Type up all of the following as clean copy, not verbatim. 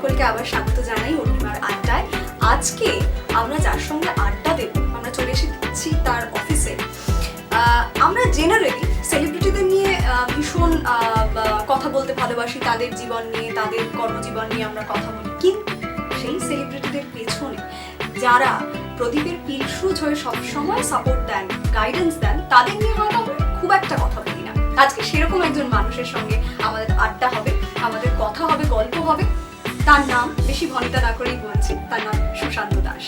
সকলকে আবার স্বাগত জানাই অরুণিমার আড্ডায়। আজকে আমরা যার সঙ্গে আড্ডা দেব, আমরা চলে এসেছি তার অফিসে। আমরা জেনারেলি সেলিব্রিটিদের নিয়ে ভীষণ কথা বলতে ভালোবাসি, তাদের জীবন নিয়ে, তাদের কর্মজীবন নিয়ে আমরা কথা বলি, কিন্তু সেই সেলিব্রিটিদের পেছনে যারা প্রদীপের পিলসুজ হয়ে সবসময় সাপোর্ট দেন, গাইডেন্স দেন, তাদের নিয়ে হয়তো আমরা খুব একটা কথা বলি না। আজকে সেরকম একজন মানুষের সঙ্গে আমাদের আড্ডা হবে, আমাদের কথা হবে, গল্প হবে। তার নাম বেশি ভনিতা না করেই বলছি, তার নাম সুশান্ত দাস।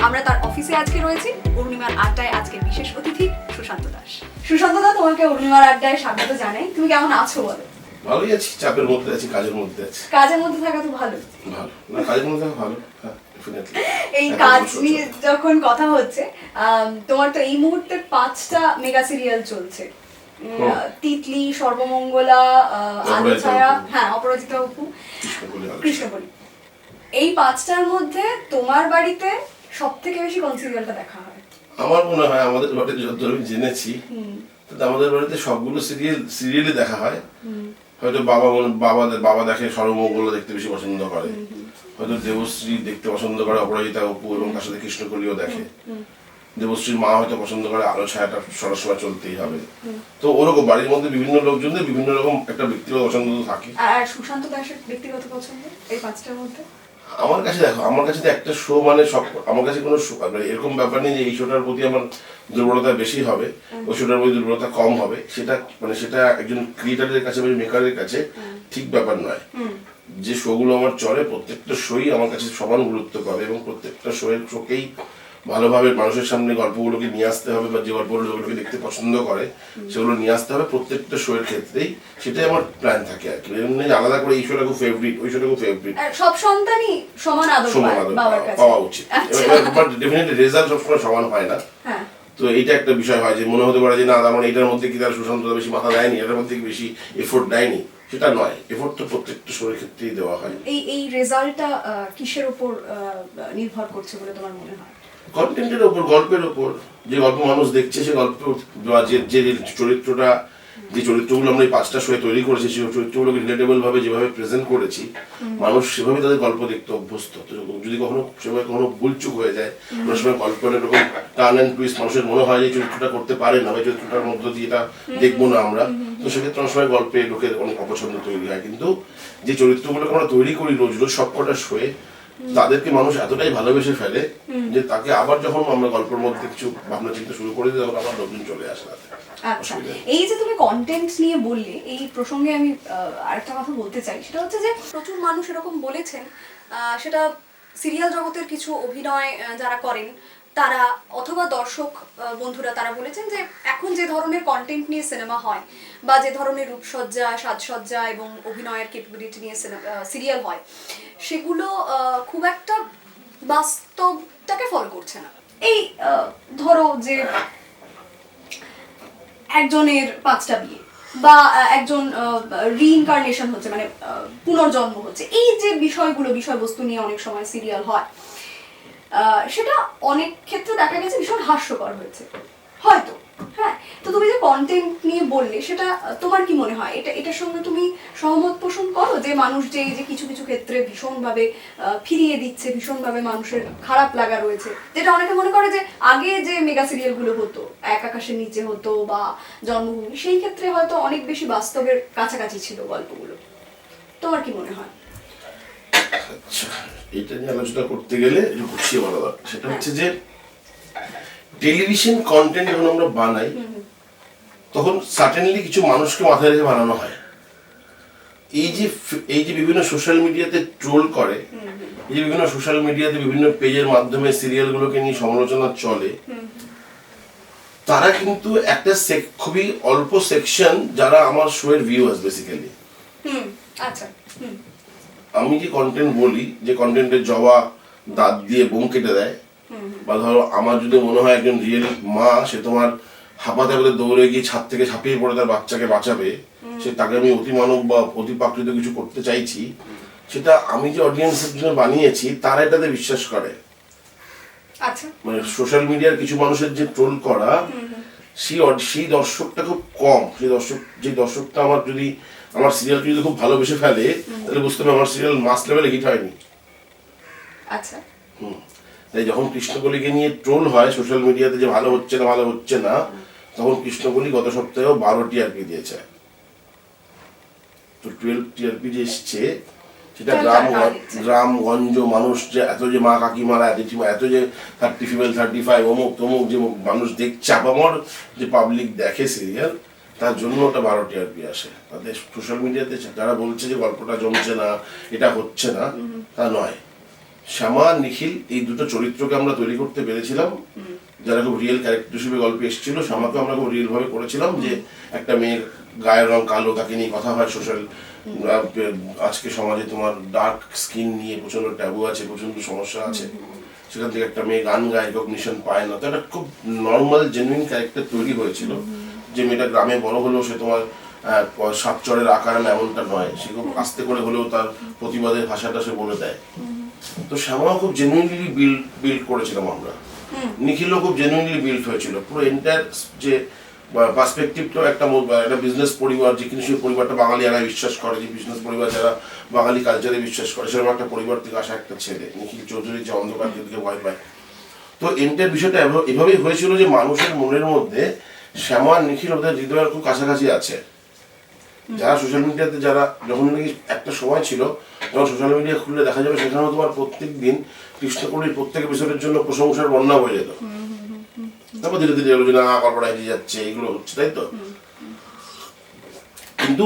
আমরা তার অফিসে আজকে রয়েছি। অরুণিমার আড্ডায় আজকে বিশেষ অতিথি সুশান্ত দাস। সুশান্ত দা, তোমাকে অরুণিমার আড্ডায় স্বাগত জানাই। তুমি কেমন আছো বলো? ভালোই আছি, চাপের মধ্যে আছি, কাজের মধ্যে আছি। কাজের মধ্যে থাকা তো ভালো। ভালো না, কাজের মধ্যে থাকা ভালো। হ্যাঁ, ডেফিনেটলি। এই কাজ নিয়ে যখন কথা হচ্ছে, তোমার তো এই মুহূর্তে 5টা মেগা সিরিয়াল চলছে। তিতলি, সর্বমঙ্গলা, আলো ছায়া, হ্যাঁ অপরাজিতা অপু, কৃষ্ণকলি। এই 5টার মধ্যে তোমার বাড়িতে সবথেকে বেশি কোন সিরিয়ালটা দেখা হয়? আমার মনে হয় আমাদের বাড়িতে যতদূর আমি জেনেছি, আমাদের বাড়িতে সবগুলো সিরিয়ালই দেখা হয়। হয়তো বাবা দেখে সর্বমঙ্গলা দেখতে বেশি পছন্দ করে, হয়তো দেবশ্রী দেখতে পছন্দ করে অপরাজিতা অপু এবং তার সাথে কৃষ্ণকলিও দেখে। দেবশ্রীর মা হয়তো পছন্দ করে আলো ছায়াটা সবসময় চলতেই হবে। তো ওরকম বাড়ির মধ্যে বিভিন্ন লোকজনদের বিভিন্ন রকম একটা ব্যক্তিগত পছন্দ থাকে। আর সুশান্ত দাসের ব্যক্তিগত পছন্দ এই 5টার মধ্যে? আমার কাছে দেখো, আমার কাছে তো একটা শো মানে সব, আমার কাছে কোনো এরকম ব্যাপার নেই যে এই শোটার প্রতি আমার দুর্বলতা বেশি হবে, ওই শোটার প্রতি দুর্বলতা কম হবে। সেটা একজন ক্রিয়েটারের কাছে বা মেকারের কাছে ঠিক ব্যাপার নয়। যে শোগুলো আমার চলে, প্রত্যেকটা শোই আমার কাছে সমান গুরুত্ব পাবে এবং প্রত্যেকটা শোকেই ভালোভাবে মানুষের সামনে গল্পগুলোকে নিয়ে আসতে হবে, বা যে গল্পগুলোকে দেখতে পছন্দ করে সেগুলো নিয়ে আসতে হবে প্রত্যেকটা শোয়ের ক্ষেত্রেই। সেটাই আমার প্ল্যান থাকে আর কি। আলাদা করে এই শোটা খুব ফেভারিট, ওই শোটা খুব ফেভারিট। সব সন্তানই সমান আদর পাওয়া উচিত। ডেফিনেটলি রেজাল্ট সবসময় সমান হয় না। তো এইটা একটা বিষয় হয় যে মনে হতে পারে যে না, আমার এইটার মধ্যে কি তার সুশান্ত বেশি মাথা দেয়নি, এটার মধ্যে কি বেশি এফোর্ট দেয়নি। সেটা নয়, এফোর্ট তো প্রত্যেকটা শোয়ের ক্ষেত্রেই দেওয়া হয়। এই রেজাল্টটা কিসের উপর নির্ভর করছে বলে তোমার মনে হয়? কন্টেন্টের উপর, গল্পের উপর। যে গল্প মানুষ দেখছে, সে গল্প যে চরিত্রটা, যে চরিত্রগুলো আমরা এই 5টা শোয়ে তৈরি করেছি, সেই চরিত্রগুলোকে রিলেটেবল ভাবে যেভাবে প্রেজেন্ট করেছি, মানুষ সেভাবে তাদের গল্প দেখতে অভ্যস্ত। যদি সেভাবে কখনো ভুলচুক হয়ে যায়, অনেক সময় গল্পের এরকম টার্ন অ্যান্ড টুইস্ট মানুষের মনে হয় যে চরিত্রটা করতে পারে না, বা চরিত্রটার মধ্য দিয়ে এটা দেখবো না আমরা, তো সেক্ষেত্রে অনেক সময় গল্পে লোকের অনেক অপছন্দ তৈরি হয়। কিন্তু যে চরিত্রগুলোকে আমরা তৈরি করি রোজ রোজ সবকটা শোয়ে, তাদেরকে মানুষ এতটাই ভালোবেসে ফেলে যে তাকে আবার যখন আমরা গল্পের মধ্যে কিছু ভাবনা চিন্তা শুরু করে দিই, তখন আবার লোকজন চলে আসে। আচ্ছা, এই যে তুমি কন্টেন্ট নিয়ে বললে, এই প্রসঙ্গে আমি আরেকটা কথা বলতে চাই। সেটা হচ্ছে যে প্রচুর মানুষ এরকম বলেছেন, সেটা সিরিয়াল জগতের কিছু অভিনয় যারা করেন তারা অথবা দর্শক বন্ধুরা, তারা বলেছেন যে এখন যে ধরনের কন্টেন্ট নিয়ে সিনেমা হয়, বা যে ধরনের রূপসজ্জা, সাজসজ্জা এবং অভিনয়ের ক্যাপাবিলিটি নিয়ে সিরিয়াল হয়, সেগুলো খুব একটা বাস্তবটাকে ফলো করছে না। এই ধরো যে একজনের 5টা বিয়ে, বা একজন রিইনকার্নেশন হচ্ছে, মানে পুনর্জন্ম হচ্ছে, এই যে বিষয়বস্তু নিয়ে অনেক সময় সিরিয়াল হয়, সেটা অনেক ক্ষেত্রে দেখা গেছে ভীষণ হাস্যকর হয়েছে হয়তো। হ্যাঁ, তো তুমি যে কন্টেন্ট নিয়ে বললে, সেটা তোমার কি মনে হয়, এটার সঙ্গে তুমি সহমত পোষণ করো যে মানুষ যে কিছু কিছু ক্ষেত্রে ভীষণভাবে ফিরিয়ে দিচ্ছে, ভীষণভাবে মানুষের খারাপ লাগা রয়েছে, যেটা অনেকে মনে করে যে আগে যে মেগা সিরিয়ালগুলো হতো, এক আকাশের নিচে হতো বা জন্মভূমি, সেই ক্ষেত্রে হয়তো অনেক বেশি বাস্তবের কাছাকাছি ছিল গল্পগুলো? তোমার কি মনে হয়? আচ্ছা, এটা নিয়ে আলোচনা করতে গেলে একটু গুছিয়ে বলা দরকার। সেটা হচ্ছে যে টেলিভিশন কন্টেন্ট যখন আমরা বানাই, তখন সার্টেনলি কিছু মানুষকে মাথায় রেখে বানানো হয়। এই যে বিভিন্ন সোশ্যাল মিডিয়াতে ট্রোল করে, এই যে বিভিন্ন সোশ্যাল মিডিয়াতে বিভিন্ন পেজের মাধ্যমে সিরিয়ালগুলোকে নিয়ে সমালোচনা চলে, তারা কিন্তু একটা খুবই অল্প সেকশন যারা আমার শোয়ের ভিউয়ার্স বেসিক্যালি। আচ্ছা, আমি যে কন্টেন্ট বলি, যে কন্টেন্টের জবা দাঁত দিয়ে বোম কেটে দেয়, বা ধরো আমার যদি মনে হয় একজন রিয়েল মা, সে তোমার হাঁপাতে হাঁপাতে দৌড়ে গিয়ে ছাদ থেকে ঝাঁপিয়ে পড়ে তার বাচ্চাকে বাঁচাবে, সে তাকে আমি অতিমানব বা অতিপ্রাকৃত কিছু করতে চাইছি, সেটা আমি যে অডিয়েন্সের জন্য বানিয়েছি তারা এটাতে বিশ্বাস করে। মানে সোশ্যাল মিডিয়ার কিছু মানুষের যে ট্রোল করা, সেই দর্শকটা খুব কম। যে দর্শকটা আমার যদি আমার সিরিয়ালকে যদি খুব ভালোবেসে ফেলে তাহলে বুঝতে হবে আমার সিরিয়াল মাস লেভেলে হিট হয়নি। আচ্ছা, তাই যখন কৃষ্ণকলিকে নিয়ে ট্রোল হয় সোশ্যাল মিডিয়াতে যে ভালো হচ্ছে না তখন কৃষ্ণকলি গত সপ্তাহেও 12 টিআরপি দিয়েছে। তো 12 টিআরপি যে এসছে সেটা গ্রামগঞ্জ মানুষ যে এত যে মা কাকিমারা এত যে 30 ফিমেল 35 অমুক তমুক যে মানুষ দেখছে, আপামর যে পাবলিক দেখে সিরিয়াল, তার জন্য ওটা 12 টিআরপি আসে। তাদের সোশ্যাল মিডিয়াতে যারা বলছে যে গল্পটা জমছে না, এটা হচ্ছে না, তা নয়। শ্যামা নিখিল এই দুটো চরিত্রকে আমরা তৈরি করতে পেরেছিলাম, যারা খুব রিয়েল ক্যারেক্টার হিসেবে গল্পে এসেছিল। শ্যামাকে আমরা খুব রিয়েল ভাবে করেছিলাম, যে একটা মেয়ের গায়ের রং কালো, তাকে নিয়ে কথা হয় সোশ্যাল, আজকে সমাজে তোমার ডার্ক স্কিন নিয়ে প্রচন্ড ট্যাবু আছে, প্রচন্ড সমস্যা আছে, সেখান থেকে একটা মেয়ে গান গায়, রিকগনিশন পায় না। তো একটা খুব নর্মাল জেনুইন ক্যারেক্টার তৈরি হয়েছিল, যে মেয়েটা গ্রামে বড় হলেও সে তোমার সাতচরের আকার এমনটা নয়, সে খুব আস্তে করে হলেও তার প্রতিবাদের ভাষাটা সে বলে দেয়। তো শ্যামাও খুব জেনুইনলি বিল্ড করেছিলাম আমরা, নিখিলও খুব জেনুইনলি বিল্ড হয়েছিল। পুরো এন্টায়ার যে পার্সপেক্টিভটা একটা বিজনেস পরিবার, যে কিন্তু সেই পরিবারটা বাঙালি এরা বিশ্বাস করে, যে বিজনেস পরিবার যারা বাঙালি কালচারে বিশ্বাস করে, সেরকম একটা পরিবার থেকে আসা একটা ছেলে নিখিল চৌধুরী, যে অন্ধকার দিকে ভয় পায়। তো এন্টায়ার বিষয়টা এভাবেই হয়েছিল যে মানুষের মনের মধ্যে শ্যামা নিখিল ওদের হৃদয়ের খুব কাছাকাছি আছে। যারা সোশ্যাল মিডিয়াতে যারা যখন নাকি একটা সময় ছিল যখন সোশ্যাল মিডিয়া খুললে দেখা যাবে সেখানেও তোমার প্রত্যেক দিন কৃষ্ণকলির প্রত্যেক এপিসোডের জন্য প্রশংসার বন্যা হয়ে যেত। তারপর ধীরে ধীরে এলো যে না গল্পটা এগিয়ে যাচ্ছে, এগুলো হচ্ছে, তাই তো। কিন্তু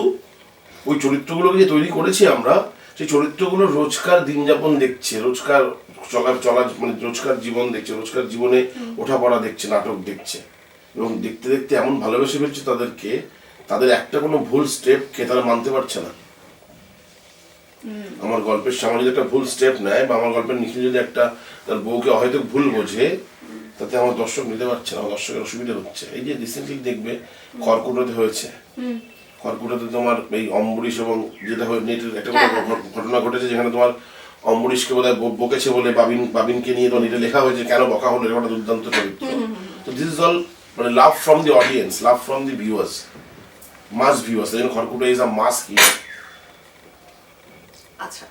ওই চরিত্রগুলোকে যে তৈরি করেছি আমরা, সেই চরিত্রগুলো রোজকার দিন যাপন দেখছে, রোজকার চলা মানে রোজকার জীবন দেখছে, রোজকার জীবনে ওঠাপড়া দেখছে, নাটক দেখছে, এবং দেখতে দেখতে এমন ভালোবেসে ফেলছে তাদেরকে, তাদের একটা কোনো ভুল স্টেপকে তারা মানতে পারছে না। আমার গল্পের সামনে যদি একটা ভুল স্টেপ নেয়, বা আমার গল্পের নিখিল যদি একটা তার বউকে হয়তো ভুল বোঝে, তাতে আমার দর্শক নিতে পারছে না, আমার দর্শকের অসুবিধা হচ্ছে। এই যে রিসেন্টলি দেখবে খড়কুটোতে হয়েছে, খড়কুটোতে তোমার এই অম্বরীশ এবং যেটা নেটের একটা ঘটনা ঘটেছে, যেখানে তোমার অম্বরীশকে বোধহয় বকেছে বলে বাবিনকে নিয়ে তোমার এটা লেখা হয়েছে, কেন বকা হলো, এরকম একটা দুর্দান্ত চরিত্র। তো দিস ইজ অল মানে love from the audience, love from the viewers, mass viewers. এই জন্য খড়কুটো ইজ আ মাস হিরো। আচ্ছা,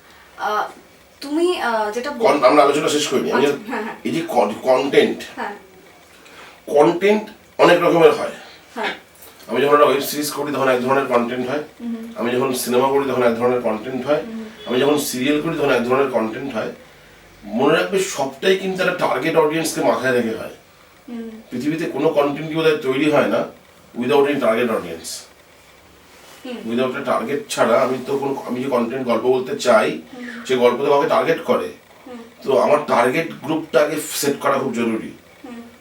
তুমি যেটা আমরা আলোচনা শেষ করিনি। আমি এই যে কন্টেন্ট অনেক রকমের হয়। আমি যখন একটা ওয়েব সিরিজ করি তখন এক ধরনের কন্টেন্ট হয়, আমি যখন সিনেমা করি তখন এক ধরনের কন্টেন্ট হয়, আমি যখন সিরিয়াল করি তখন এক ধরনের কন্টেন্ট হয়। মনে রাখবে সবটাই কিন্তু একটা টার্গেট অডিয়েন্সকে মাথায় রেখে হয়। পৃথিবীতে কোনো কন্টেন্টই বোধহয় তৈরি হয় না without any target audience. Without a target ছাড়া আমি যে কন্টেন্ট গল্প বলতে চাই, সেই গল্পটা আমাকে টার্গেট করে। তো আমার টার্গেট গ্রুপটাকে সেট করা খুব জরুরি।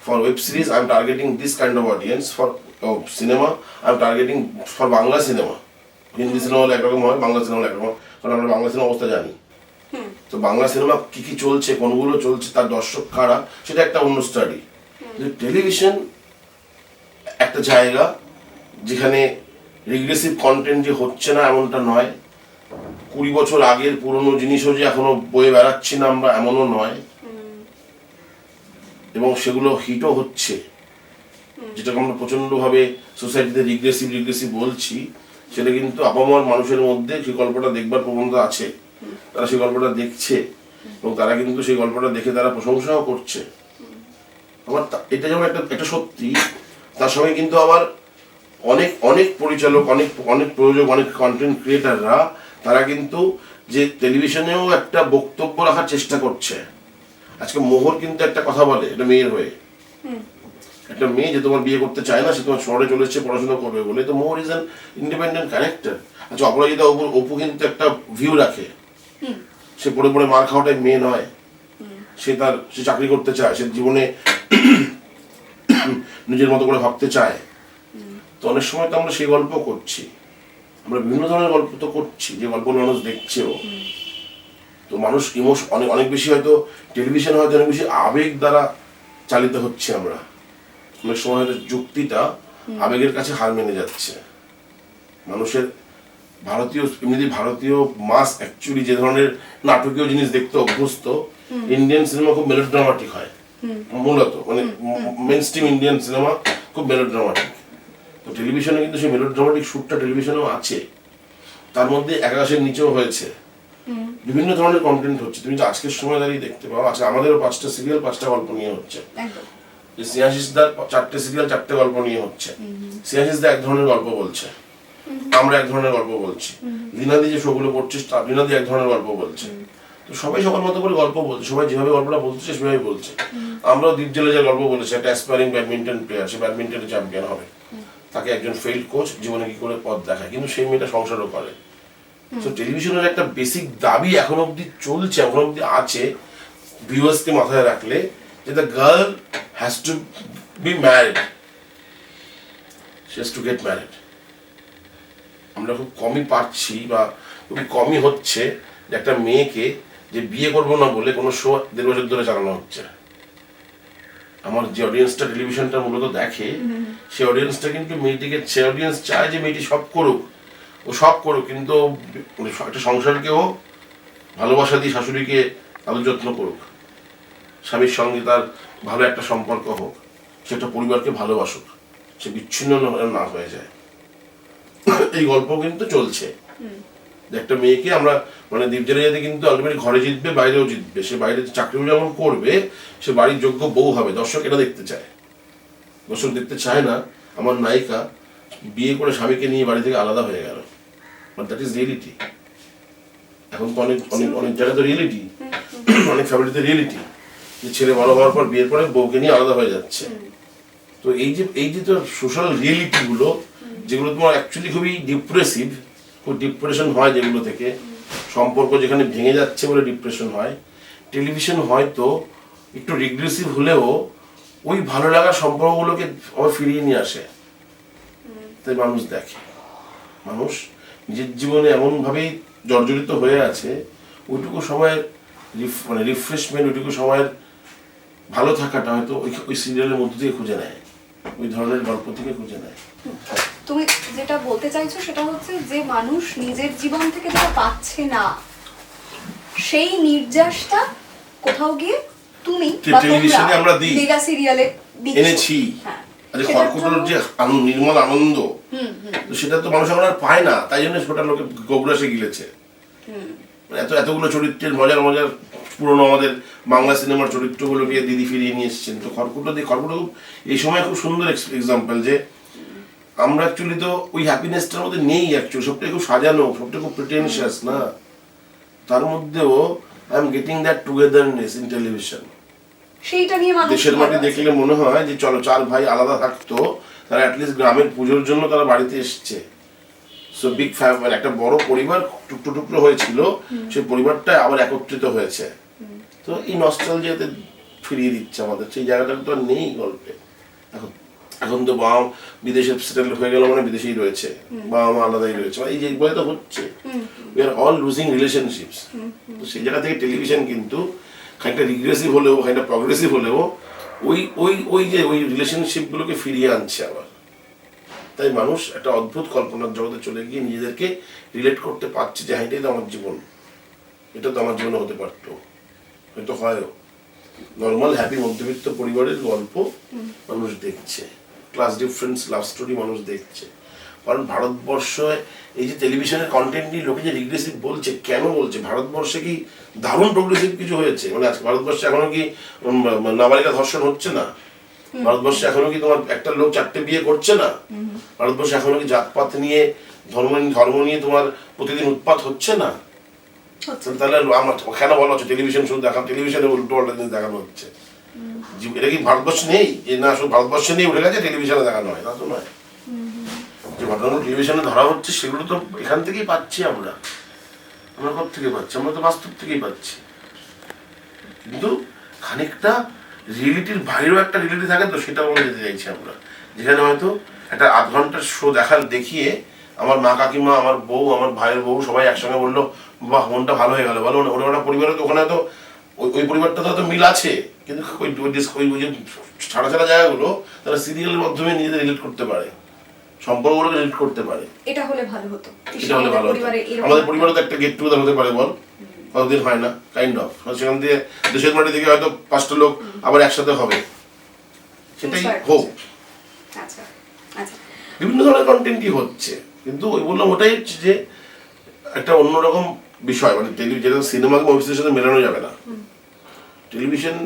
For web series I am targeting this kind of audience, for cinema I am targeting for Bangla cinema. Hindi cinema হলে একরকম হয়, বাংলা সিনেমা হলে একরকম, কারণ আমরা বাংলা সিনেমা অবস্থা জানি। তো বাংলা সিনেমা কি কি চলছে, কোনগুলো চলছে, তার দর্শক কারা, সেটা একটা অন্য স্টাডি। টেলিভিশন একটা জায়গা যেখানে রিগ্রেসিভ কন্টেন্ট যে হচ্ছে না এমনটা নয়, 20 বছর আগের পুরনো জিনিসও যে এখনো বয়ে বেড়াচ্ছি না আমরা এমনও নয়, এবং সেগুলো হিটও হচ্ছে। যেটাকে আমরা প্রচন্ড ভাবে সোসাইটিতে রিগ্রেসিভ বলছি, সেটা কিন্তু আপামর মানুষের মধ্যে সেই গল্পটা দেখবার প্রবণতা আছে। তারা সেই গল্পটা দেখছে এবং তারা কিন্তু সেই গল্পটা দেখে তারা প্রশংসাও করছে। আমার এটা যেমন একটা সত্যি, তার সঙ্গে কিন্তু আবার অনেক পরিচালক, অনেক প্রযোজক, অনেক কন্টেন্ট ক্রিয়েটাররা তারা কিন্তু যে টেলিভিশনেও একটা বক্তব্য রাখার চেষ্টা করছে। আজকে মোহর কিন্তু একটা কথা বলে, এটা মেয়ের হয়ে, একটা মেয়ে যে তোমার বিয়ে করতে চায় না, সে তোমার শহরে চলে এসেছে পড়াশোনা করবে বলে। তো মোহর ইজ অ্যান ইন্ডিপেন্ডেন্ট ক্যারেক্টার। আচ্ছা, অপরাজিতা অপু কিন্তু একটা ভিউ রাখে, সে পড়ে মার খাওয়াটাই মেয়ে নয়, সে চাকরি করতে চায়, সে জীবনে নিজের মতো করে ভাবতে চায়। তো অনেক সময় তো আমরা সেই গল্প করছি, আমরা বিভিন্ন ধরনের গল্প তো করছি, যে গল্প মানুষ দেখছেও। তো মানুষ অনেক বেশি হয়তো টেলিভিশন হয়তো অনেক বেশি আবেগ দ্বারা চালিত হচ্ছে। আমরা অনেক সময় হয়তো যুক্তিটা আবেগের কাছে হার মেনে যাচ্ছে। মানুষের ভারতীয় মাস অ্যাকচুয়ালি যে ধরনের নাটকীয় জিনিস দেখতে অভ্যস্ত, ইন্ডিয়ান সিনেমা খুব মেলোড্রামাটিক হয় মূলত, মানে মেইনস্ট্রিম ইন্ডিয়ান সিনেমা খুব মেলোড্রামাটিক। তো টেলিভিশনে কিন্তু সেই মেলোড্রামাটিক শ্যুটটা টেলিভিশনেও আছে, তার মধ্যে একাকাশের নিচেও হয়েছে, বিভিন্ন ধরনের কন্টেন্ট হচ্ছে। তুমি তো আজকের সময় দাঁড়িয়ে দেখতে পাও, আচ্ছা আমাদেরও 5টা সিরিয়াল 5টা গল্প নিয়ে হচ্ছে, সিয়াশিসদার 4টে সিরিয়াল 4টে গল্প নিয়ে হচ্ছে। সিয়াশিসদা এক ধরনের গল্প বলছে, আমরা এক ধরনের গল্প বলছি, লিনাদি যে শোগুলো করছে লিনাদি এক ধরনের গল্প বলছে। তো সবাই সবার মতো করে গল্প বলছে, সবাই যেভাবে গল্পটা বলছে সেভাবে বলছে। আমরাও দ্বীপ জেলে যে গল্প বলেছি, একটা অ্যাসপায়ারিং ব্যাডমিন্টন প্লেয়ার, সে ব্যাডমিন্টনে চ্যাম্পিয়ন হবে, তাকে একজন ফেইল্ড কোচ জীবনে কি করে পথ দেখায়, কিন্তু সেই মেয়েটা সংসারও করে। তো টেলিভিশনের একটা বেসিক দাবি এখন অব্দি চলছে, এখন অব্দি আছে ভিউয়ার্সকে মাথায় রাখলে, যে the girl has to B married, she has to get married. আমরা খুব কমই পাচ্ছি বা খুবই কমই হচ্ছে যে একটা মেয়েকে যে বিয়ে করবো না বলে কোনো শো 1.5 বছর ধরে চালানো হচ্ছে। আমার যে অডিয়েন্সটা টেলিভিশনটা মূলত দেখে, সেই অডিয়েন্সটা কিন্তু মেয়েটিকে, সে অডিয়েন্স চায় যে মেয়েটি সব করুক, ও সব করুক, কিন্তু একটা সংসারকেও ভালোবাসা দিয়ে শাশুড়িকে আদর যত্ন করুক, স্বামীর সঙ্গে তার ভালো একটা সম্পর্ক হোক, সে একটা পরিবারকে ভালোবাসুক, সে বিচ্ছিন্ন না হয়ে যায়। এই গল্প কিন্তু চলছে যে একটা মেয়েকে আমরা মানে দ্বীপজেলে যেতে কিন্তু আলটিমেটলি ঘরে জিতবে, বাইরেও জিতবে, সে বাইরে চাকরিও যেমন করবে, সে বাড়ির যোগ্য বউ হবে। দর্শক এটা দেখতে চায়, দর্শক দেখতে চায় না আমার নায়িকা বিয়ে করে স্বামীকে নিয়ে বাড়ি থেকে আলাদা হয়ে গেল, বাট দ্যাট ইজ রিয়েলিটি। এখন তো অনেক অনেক অনেক জায়গায় তো রিয়েলিটি, অনেক ফ্যামিলিতে রিয়েলিটি, যে ছেলে বড় হওয়ার পর বিয়ের পরে বউকে নিয়ে আলাদা হয়ে যাচ্ছে। তো এই যে তো সোশ্যাল রিয়েলিটি গুলো, যেগুলো তোমার অ্যাকচুয়ালি খুবই ডিপ্রেসিভ, খুব ডিপ্রেশন হয় যেগুলো থেকে, সম্পর্ক যেখানে ভেঙে যাচ্ছে বলে ডিপ্রেশন হয়, টেলিভিশন হয়তো একটু রিগ্রেসিভ হলেও ওই ভালো লাগার সম্পর্কগুলোকে আবার ফিরিয়ে নিয়ে আসে। তাই মানুষ দেখে, মানুষ নিজের জীবনে এমনভাবেই জর্জরিত হয়ে আছে, ওইটুকু সময়ের মানে রিফ্রেশমেন্ট, ওইটুকু সময়ের ভালো থাকাটা হয়তো ওই সিরিয়ালের মধ্যে থেকে খুঁজে নেয়, ওই ধরনের গল্প থেকে খুঁজে নেয়। তুমি যেটা বলতে চাইছো সেটা হচ্ছে যে মানুষ নিজের জীবন থেকে যেটা পাচ্ছে না, সেই নির্যাসটা কোথাও গিয়ে তুমি টেলিভিশনে আমরা দিই, মেগা সিরিয়ালে এনেছি। আচ্ছা, খড়কুটোর যে নির্মল আনন্দ, তো সেটা তো মানুষ এখন আর পায় না, তাই জন্য সেটা লোকে গোগ্রাসে গিলেছে। এতগুলো চরিত্রের মজার মজার পুরনো আমাদের বাংলা সিনেমার চরিত্রগুলোকে দিদি ফিরিয়ে নিয়ে এসেছেন। তো খড়কুটো এই সময় খুব সুন্দর এক্সাম্পল যে আমরা অ্যাকচুয়ালি তো ওই হ্যাপিনেসটার মধ্যে নেই, অ্যাকচুয়ালি সবটাই খুব সাজানো, সবটাই খুব প্রিটেনশিয়াস না, তার মধ্যেও I am getting that togetherness in television. সেইটা নিয়ে মানুষ দেশের মাটি দেখলে মনে হয় যে চলো 4 ভাই আলাদা থাকতো, তারা অ্যাটলিস্ট গ্রামের পুজোর জন্য তারা বাড়িতে এসছে। সো বিগ ফ্যামিলি, একটা বড় পরিবার টুকরো টুকরো হয়েছিল, সেই পরিবারটা আবার একত্রিত হয়েছে। তো এই নস্টালজিয়াতে ফিরিয়ে দিচ্ছে আমাদের, সেই জায়গাটা তো আর নেই গল্পে। এখন তো বাবা বিদেশে সেটেল হয়ে গেল মানে বিদেশেই রয়েছে, বাবা মা আলাদাই রয়েছে, এই যে বলে তো হচ্ছে, we are all losing relationships. তো সেই জায়গা থেকে টেলিভিশন কিন্তু খানিকটা রিগ্রেসিভ হলেও, খানিকটা প্রগ্রেসিভ হলেও ওই যে ওই রিলেশনশিপগুলোকে ফিরিয়ে আনছে আবার। তাই মানুষ একটা অদ্ভুত কল্পনার জগতে চলে গিয়ে নিজেদেরকে রিলেট করতে পারছে যে হ্যাঁ এটাই তো আমার জীবন, এটা তো আমার জীবনে হতে পারতো, হয়তো হয়ও। নর্মাল হ্যাপি মধ্যবিত্ত পরিবারের গল্প মানুষ দেখছে, ক্লাস ডিফারেন্স লাভ স্টোরি মানুষ দেখছে। কারণ ভারতবর্ষে এই যে টেলিভিশনের কন্টেন্ট নিয়ে লোকে যে রিগ্রেসিভ বলছে, কেন বলছে? ভারতবর্ষে কি দারুণ প্রোগ্রেসিভ কিছু হয়েছে? মানে আজকে ভারতবর্ষে এখনো কি নাবালিকা ধর্ষণ হচ্ছে না? ভারতবর্ষে এখনো কি তোমার একটা লোক 4টে বিয়ে করছে না? ভারতবর্ষে এখনো কি জাতপাত নিয়ে ধর্ম নিয়ে তোমার প্রতিদিন উৎপাত হচ্ছে না? তাহলে আমার কেন বলা হচ্ছে টেলিভিশন শুধু দেখা, টেলিভিশনে উল্টো পাল্টা জিনিস দেখানো হচ্ছে? এটা কি ভারতবর্ষে নেই? যে না শুধু ভারতবর্ষে নেই উঠে গেছে টেলিভিশনে দেখানো হয়, তা তো নয়। যে ঘটনাগুলো টেলিভিশনে ধরা হচ্ছে সেগুলো তো এখান থেকেই পাচ্ছি আমরা কোথা থেকে পাচ্ছি? আমরা তো বাস্তব থেকেই পাচ্ছি। কিন্তু খানিকটা রিয়েলিটির বাইরেও একটা রিয়েলিটি থাকে, তো সেটাও আমরা যেতে চাইছি আমরা, যেখানে হয়তো একটা 8 ঘন্টার শো দেখিয়ে আমার মা কাকিমা, আমার বউ, আমার ভাইয়ের বউ সবাই একসঙ্গে বললো বাহ মনটা ভালো হয়ে গেল। বলো ওরা পরিবারে তো ওখানে তো ওই পরিবারটা তো মিল আছে, কিন্তু ওই যে ছাড়া ছাড়া জায়গাগুলো তারা সিরিয়ালের মাধ্যমে নিজেদের রিলেট করতে পারে, সম্পর্কগুলোকে রিলেট করতে পারে। এটা হলে ভালো হতো, এটা হলে ভালো হতো। আমাদের পরিবারে তো একটা গেট টুগেদার হতে পারে, বল কতদিন হয় না, কাইন্ড অফ। সেখান দিয়ে দেশের মাটি থেকে হয়তো 5টা লোক আবার একসাথে হবে, সেটাই হোক। বিভিন্ন ধরনের কন্টেন্টই হচ্ছে, কিন্তু ওই বললাম ওটাই হচ্ছে যে একটা অন্যরকম বিষয়, মানে যেটা সিনেমাকে অফিসের সাথে মেলানো যাবে না। টেলিভিশন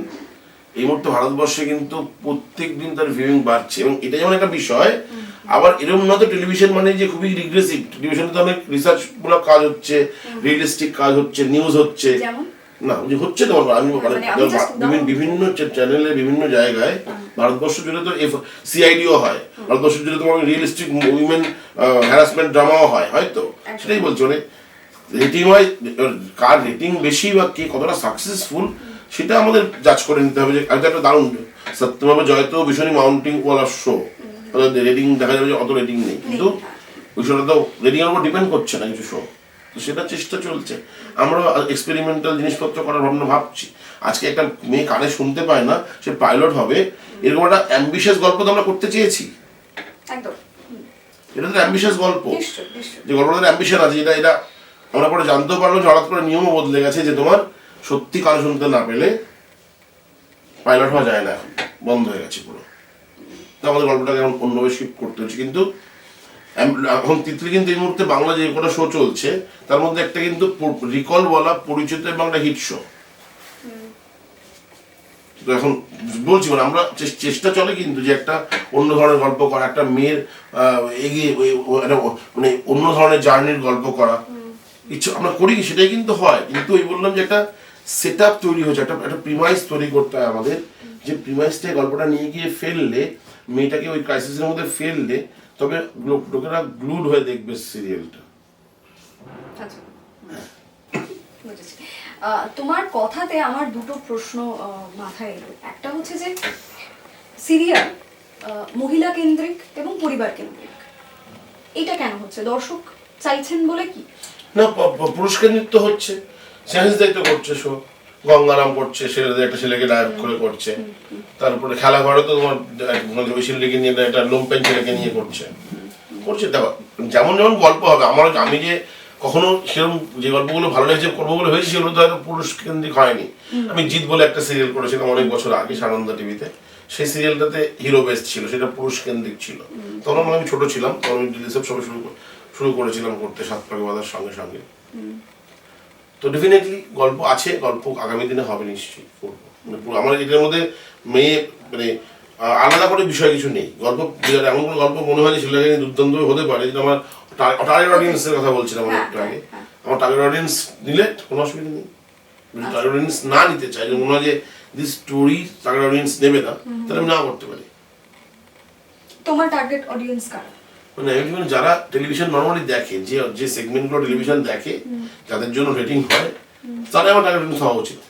এই মুহূর্তে ভারতবর্ষে কিন্তু প্রত্যেক দিন তার ভিউইং বাড়ছে, এবং এটা যেমন একটা বিষয়, আবার এরকম না তো টেলিভিশন মানে যে খুবই রিগ্রেসিভ। টেলিভিশনে তো অনেক রিসার্চ মূলক কাজ হচ্ছে, রিয়েলিস্টিক কাজ হচ্ছে, নিউজ হচ্ছে না, যে হচ্ছে তোমার আমি বিভিন্ন চ্যানেলে বিভিন্ন জায়গায় ভারতবর্ষ জুড়ে তো সিআইডিও হয়, ভারতবর্ষ জুড়ে তোমার রিয়েলিস্টিক উইমেন হ্যারাসমেন্ট ড্রামাও হয়, হয়তো সেটাই বলছো, মানে রেটিং হয়, কার রেটিং বেশি বা কে কতটা সাকসেসফুল সেটা আমাদের জাজ করে নিতে হবে। যে একটা দারুণ সত্যভাবে জয়তো ভীষণই মাউন্টিং ওয়ালা শো, রেটিং দেখা যাবে যে অত রেটিং নেই, কিন্তু ওই শোটা তো রেটিং এর উপর ডিপেন্ড করছে না কিছু শো, তো সেটা চেষ্টা চলছে। আমরা এক্সপেরিমেন্টাল জিনিসপত্র করার ভাবনা ভাবছি। আজকে একটা মেয়ে কানে শুনতে পায় না, সে পাইলট হবে, এরকম একটা অ্যাম্বিশিয়াস গল্প তো আমরা করতে চেয়েছি। এটা তো অ্যাম্বিশিয়াস গল্প, যে গল্পটার অ্যাম্বিশন আছে, এটা আমরা পরে জানতেও পারলাম যে হঠাৎ করে নিয়মও বদলে গেছে, যে তোমার সত্যি কানে শুনতে না পেলে পাইলট হওয়া যায় না, এখন বন্ধ হয়ে গেছে পুরো। তো আমাদের গল্পটাকে এখন অন্যভাবে শিফট করতে হচ্ছে। কিন্তু এখন তিতলি কিন্তু এই মুহূর্তে বাংলা যে কটা শো চলছে তার মধ্যে একটা কিন্তু রিকল বলা পরিচিত এবং একটা হিট শো। তো এখন বলছি মানে আমরা চেষ্টা চলে কিন্তু যে একটা অন্য ধরনের গল্প করা, একটা মেয়ের এগিয়ে মানে অন্য ধরনের জার্নির গল্প করা ইচ্ছা আমরা করি, সেটাই কিন্তু হয়। কিন্তু ওই বললাম যে একটা সেট আপ তৈরি হচ্ছে, একটা প্রিমাইস তৈরি করতে হয় আমাদের, যে প্রিমাইসটাই গল্পটা নিয়ে গিয়ে ফেললে, মেয়েটাকে ওই ক্রাইসিসের মধ্যে ফেললে, তবে লোকেরা গ্লুড হয়ে দেখবে সিরিয়ালটা। তোমার কথাতে আমার দুটো প্রশ্ন মাথায় এলো। একটা হচ্ছে যে সিরিয়াল মহিলা কেন্দ্রিক এবং পরিবার কেন্দ্রিক, এটা কেন হচ্ছে? দর্শক চাইছেন বলে কি না? পুরুষ কেন্দ্রিক তো হচ্ছে, সায়েন্স দায়িত্ব করছে শো, গঙ্গারাম করছে, ছেলেদের একটা ছেলেকে ডায়েট করে করছে, তারপরে খেলা ঘরে তো তোমার ওই ছেলেকে নিয়ে একটা লোমপেন ছেলেকে নিয়ে করছে। দেখো যেমন যেমন গল্প হবে, আমি যে কখনো সেরকম যে গল্পগুলো ভালো লেগেছে করবো বলে হয়েছে, সেগুলো তো হয়তো পুরুষ কেন্দ্রিক হয়নি। আমি জিৎ বলে একটা সিরিয়াল করেছিলাম অনেক বছর আগে সানন্দা টিভিতে, সেই সিরিয়ালটাতে হিরো বেস ছিল, সেটা পুরুষ কেন্দ্রিক ছিল। তখন আমি ছোট ছিলাম, তখন আমি রিসেপ সবে শুরু করেছিলাম করতে, সাত পাকে বাঁধার সঙ্গে সঙ্গে। তো ডেফিনেটলি গল্প আছে, গল্প আগামী দিনে হবে নিশ্চয়ই করবো। মানে আমার এটার মধ্যে মেয়ে মানে আলাদা করে বিষয় কিছু নেই। গল্প এমন কোনো গল্প মনে হয় যে সেটাকে দুর্দান্ত হতে পারে, যেটা আমার টার্গেট অডিয়েন্সের কথা বলছিলাম একটু আগে, আমার টার্গেট অডিয়েন্স নিলে কোনো অসুবিধা নেই। যদি টার্গেট অডিয়েন্স না নিতে চাই, যে মনে হয় যে দিস স্টোরি টার্গেট অডিয়েন্স নেবে না, তাহলে আমি না করতে পারি। তোমার টার্গেট অডিয়েন্স কারা? মানে আমি যারা টেলিভিশন নর্মালি দেখে, যে সেগমেন্টগুলো টেলিভিশন দেখে, যাদের জন্য রেটিং হয়, তাহলে আমার টার্গেট অডিয়েন্স হওয়া উচিত।